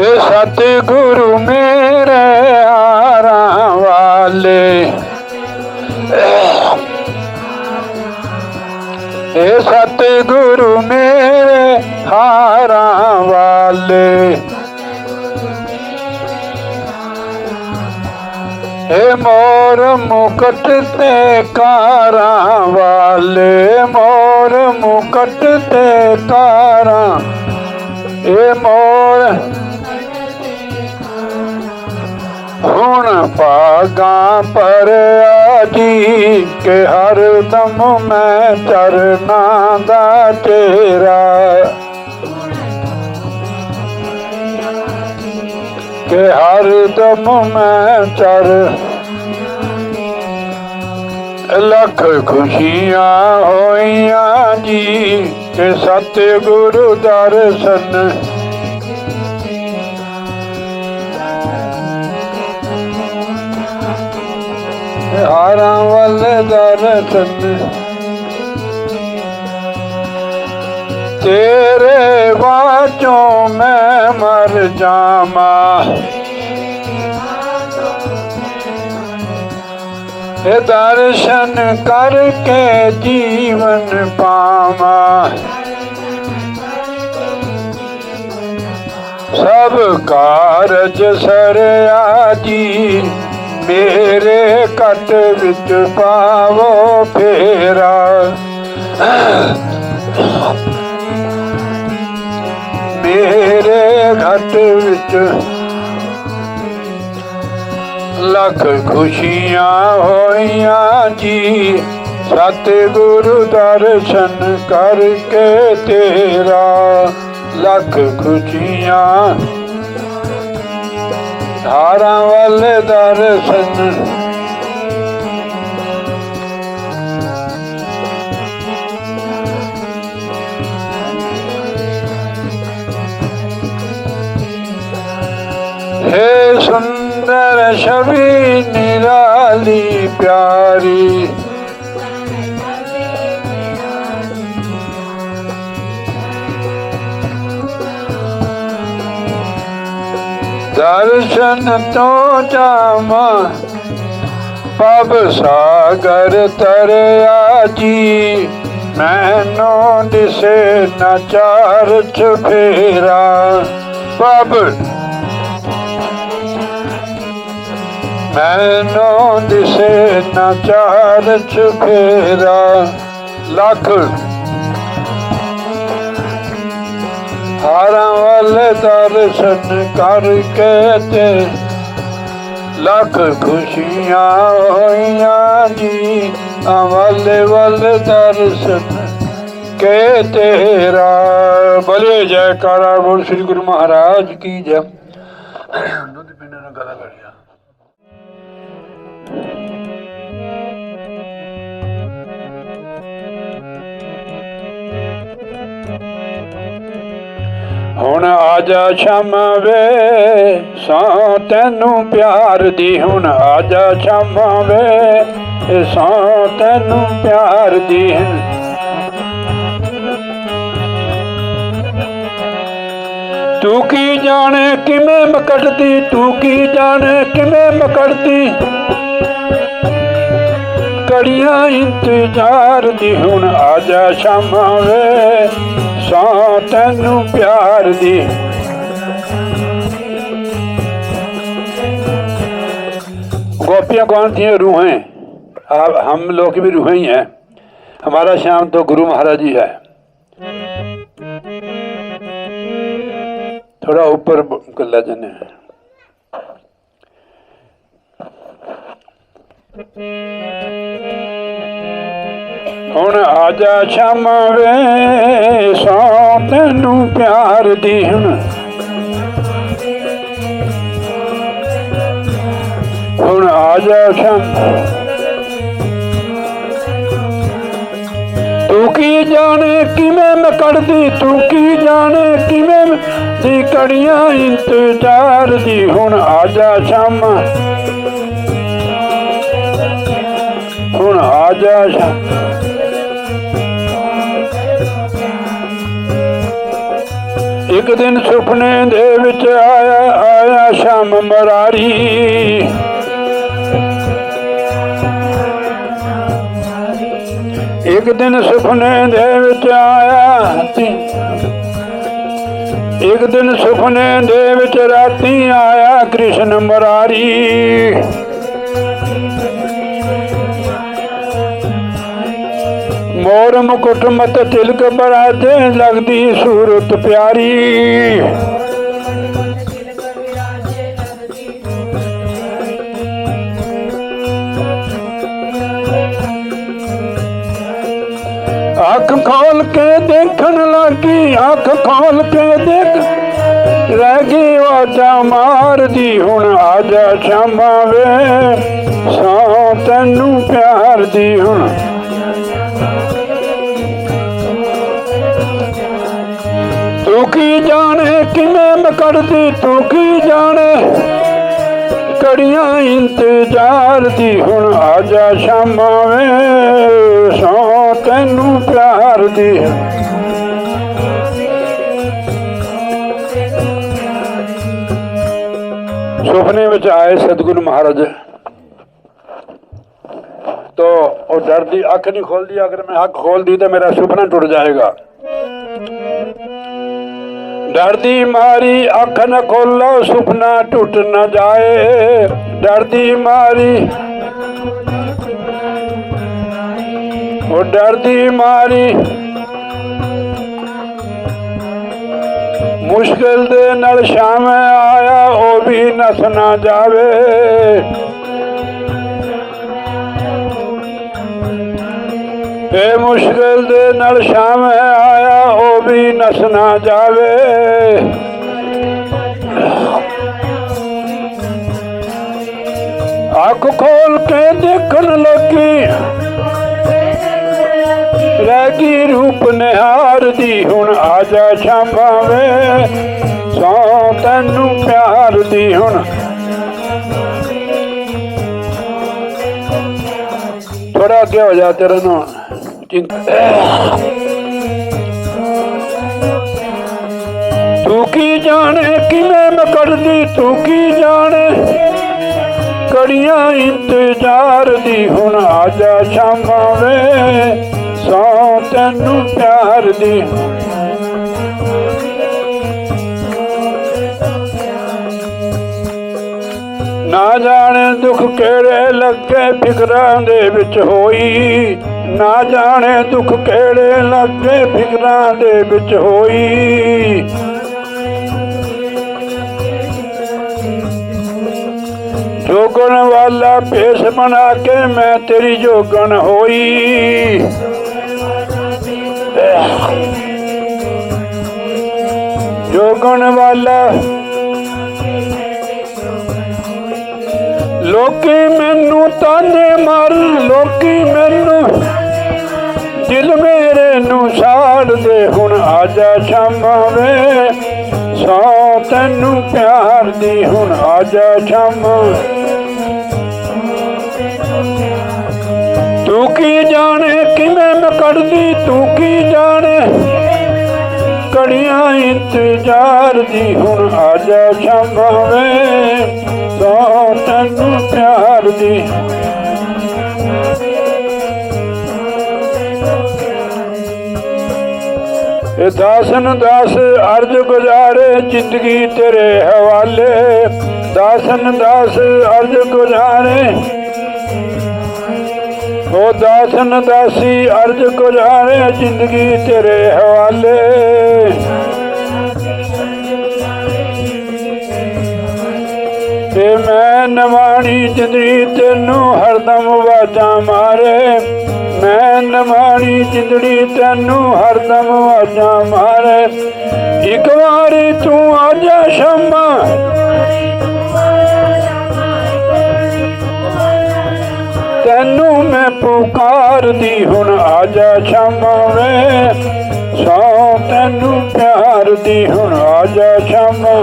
सतगुरु मेरे हारा वाले सतगुरु मेरे हारा वाले मोर मुकुट ते कारा वाले मोर मुकुट ते कारा मोर हुण पागा पर आजी के हर दम मैं चरना दा तेरा के हर दम मैं चर लख खुशियां होइयां जी के सतगुरु दर्शन हारा वाले दर्शन तेरे बाचों मैं मर जामा दर्शन करके जीवन पावा सब कारज सरया जी मेरे कट विच पावो फेरा ਪ੍ਰਗਟ ਵਿੱਚ ਲੱਖ ਖੁਸ਼ੀਆਂ ਹੋਈਆਂ ਜੀ। ਸਤਿਗੁਰੂ ਦਰਸ਼ਨ ਕਰਕੇ ਤੇਰਾ ਲੱਖ ਖੁਸ਼ੀਆਂ। ਧਾਰਾਂ ਵੱਲ ਦਰਸ਼ਨ हे सुंदर छवि निराली प्यारी। दर्शन तो जामा पब सागर तरया जी। मैनो दिसे न चार चफेरा पब मैनो दिसे न चार चफेरा। लख हारा वाले दर्शन करके ते लख खुशियां होइयां जी। वाले वाले दर्शन के तेरा। बोले जयकारा बोल श्री गुरु महाराज की जय। दूध पीने ने गला कर दिया। ਹੁਣ ਆਜਾ ਸ਼ਾਮਾਂ ਵੇ ਸੌ ਤੈਨੂੰ ਪਿਆਰ ਦੀ। ਹੁਣ ਆਜਾ ਸ਼ਾਮਾਂ ਵੇ ਸੌ ਤੈਨੂੰ ਪਿਆਰ ਦੀ। ਤੂੰ ਕੀ ਜਾਣੇ ਕਿਵੇਂ ਮਕੜਦੀ, ਤੂੰ ਕੀ ਜਾਣੇ ਕਿਵੇਂ ਮਕੜਦੀ ਕੜੀਆਂ ਇੰਤਜ਼ਾਰ ਦੀ। ਹੁਣ ਆਜਾ ਸ਼ਾਮਾਂ ਵੇ ਸੌ ਤੈਨੂੰ प्यार दी। गोपियाँ कौन थी? रूहें। हम लोग की भी रूहें ही हैं। हमारा श्याम तो गुरु महाराज जी है। थोड़ा ऊपर कल्ला जने ਹੁਣ ਆਜਾ ਸ਼ਾਮਾਂ ਵੇ ਸੌ ਤੈਨੂੰ ਪਿਆਰ ਦੀ। ਹੁਣ ਆਜਾ ਸ਼ਾਮਾਂ ਤੂੰ ਕੀ ਜਾਣੇ ਕਿਵੇਂ ਮਕੜਦੀ, ਤੂੰ ਕੀ ਜਾਣੇ ਕਿਵੇਂ ਦੀ ਕੜੀਆਂ ਇੰਤਜ਼ਾਰ ਦੀ। ਹੁਣ ਆਜਾ ਸ਼ਾਮਾਂ ਹੁਣ ਆਜਾ ਸ਼ਾਮਾਂ। ਇੱਕ ਦਿਨ ਸੁਪਨੇ ਦੇ ਵਿੱਚ ਆਇਆ ਸ਼ਾਮ ਮਰਾਰੀ। ਇੱਕ ਦਿਨ ਸੁਪਨੇ ਦੇ ਵਿੱਚ ਆਇਆ, ਇੱਕ ਦਿਨ ਸੁਪਨੇ ਦੇ ਵਿੱਚ ਰਾਤੀ ਆਇਆ ਕ੍ਰਿਸ਼ਨ ਮੁਰਾਰੀ। मोर मुकुट मत तिलक बराते लगदी सूरत प्यारी। आँख खोल के देखन लगी, आँख खोल के देख रह गई वाजा मार दी। हुण आजा श्यामा वे सौ तैनू प्यार दी। हुण तू की जाने किमें मकड़दी, तू की जाने कड़ियां इंतजार दी। हुण आजा शामा वे सौ तैनू प्यार दी। सुपने में आए सतगुरु महाराज तो वो डर दी अख नहीं खोल दी। अगर मैं अख खोल दी तो मेरा सुपना टूट जाएगा। डर दी मारी अख न खोलो सुपना टूट न जाए। डर दी मारी वो डर दी मारी ਮੁਸ਼ਕਿਲ ਦੇ ਨਾਲ ਸ਼ਾਮ ਆਇਆ ਉਹ ਵੀ ਨਸ ਨਾ ਜਾਵੇ। ਇਹ ਮੁਸ਼ਕਿਲ ਦੇ ਨਾਲ ਸ਼ਾਮ ਆਇਆ ਉਹ ਵੀ ਨਸ ਨਾ ਜਾਵੇ। ਅੱਖ ਖੋਲ ਕੇ ਦੇਖਣ ਲੱਗੀ ਰਹਿ ਗਈ ਰੂਪ ਨਿਹਾਰ ਦੀ। ਹੁਣ ਆ ਜਾ ਸ਼ਾਮਾਂ ਵੇ ਸੌ ਤੈਨੂੰ ਪਿਆਰ ਦੀ। ਹੁਣ ਥੋੜਾ ਅੱਗੇ ਹੋ ਜਾ ਤੇਰੇ ਨੂੰ ਤੂੰ ਕੀ ਜਾਣੇ ਕਿਵੇਂ ਮੈਂ ਕੱਢਦੀ ਤੂੰ ਕੀ ਜਾਣੇ ਕੜੀਆਂ ਇੰਤਜ਼ਾਰ ਦੀ। ਹੁਣ ਆ ਜਾ ਸ਼ਾਮਾਂ ਵੇ ਸੌ ਤੈਨੂੰ ਪਿਆਰ ਦੀ। ਨਾ ਜਾਣੇ ਦੁੱਖ ਕਿਹੜੇ ਲੱਗੇ ਫਿਕਰਾਂ ਦੇ ਵਿੱਚ ਹੋਈ। ਨਾ ਜਾਣੇ ਦੁੱਖ ਕਿਹੜੇ ਲੱਗੇ ਫਿਕਰਾਂ ਦੇ ਵਿੱਚ ਹੋਈ। ਜੋਗਣ ਵਾਲਾ ਭੇਸ ਬਣਾ ਕੇ ਮੈਂ ਤੇਰੀ ਜੋਗਣ ਹੋਈ। ਜੋਗਣ ਵਾਲਾ ਲੋਕੀ ਮੈਨੂੰ ਤਾਨੇ ਮਾਰਨ ਲੋਕੀ ਮੈਨੂੰ ਦਿਲ ਮੇਰੇ ਨੂੰ ਛਾੜਦੇ। ਹੁਣ ਆ ਜਾ ਸ਼ਾਮਾਂ ਵੇ ਸੌ ਤੈਨੂੰ ਪਿਆਰ ਦੀ। ਹੁਣ ਆ ਜਾ ਸ਼ਾਮਾਂ ਤੂੰ ਕੀ ਜਾਣੇ ਕਿਵੇਂ ਮੈਂ ਕੱਢਦੀ ਤੂੰ ਕੀ ਜਾਣੇ ਕੜੀਆਂ ਇੰਤਜ਼ਾਰ ਦੀ। ਹੁਣ ਆ ਜਾ ਸ਼ਾਮਾਂ ਵੇ ਸੌ ਤੈਨੂੰ ਪਿਆਰ ਦੀ। ਇਹ ਦਾਸਨ ਦਾਸ ਅਰਜ ਗੁਜ਼ਾਰੇ ਜ਼ਿੰਦਗੀ ਤੇਰੇ ਹਵਾਲੇ। ਦਾਸਨ ਦਾਸ ਅਰਜ ਗੁਜ਼ਾਰੇ ਉਹ ਦਾਸਨ ਦਾਸੀ ਅਰਜ ਗੁਜ਼ਾਰੇ ਜ਼ਿੰਦਗੀ ਤੇਰੇ ਹਵਾਲੇ। ਤੇ ਮੈਂ ਨਵਾਣੀ ਜਿੰਦੜੀ ਤੈਨੂੰ ਹਰਦਮ ਆਵਾਜ਼ਾਂ ਮਾਰੇ। ਮੈਂ ਨਵਾਣੀ ਜਿੰਦੜੀ ਤੈਨੂੰ ਹਰਦਮ ਆਵਾਜ਼ਾਂ ਮਾਰੇ। ਇੱਕ ਵਾਰੀ ਤੂੰ ਆ ਜਾ ਸ਼ਾਮਾਂ ਤੈਨੂੰ ਮੈਂ ਪੁਕਾਰਦੀ। ਹੁਣ ਆ ਜਾ ਸ਼ਾਮਾਂ ਵੇ ਸੌ ਤੈਨੂੰ ਪਿਆਰ ਦੀ। ਹੁਣ ਆ ਜਾ ਸ਼ਾਮਾਂ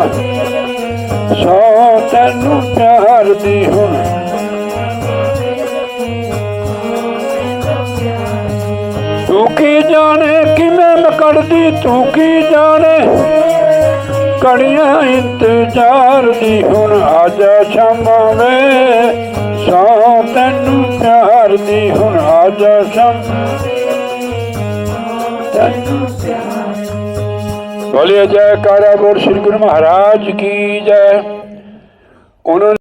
ਸੌ ਤੈਨੂੰ ਪਿਆਰ ਦੀ। ਹੁਣ ਤੂੰ ਕੀ ਜਾਣੇ ਕਿਵੇਂ ਮੈਂ ਕੱਢਦੀ ਤੂੰ ਕੀ ਜਾਣੇ ਕੜੀਆਂ ਇੰਤਜ਼ਾਰ ਦੀ। ਹੁਣ ਆ ਜਾ ਸ਼ਾਮਾਂ ਵੇ ਸੌ ਤੈਨੂੰ ਪਿਆਰ ਦੀ। ਹੁਣ ਆ ਜਾ ਸ਼ਾਮਾਂ ਤੈਨੂੰ ਪਿਆਰ। बोलिए जयकारा बोल श्री गुरु महाराज की जय। उन्होंने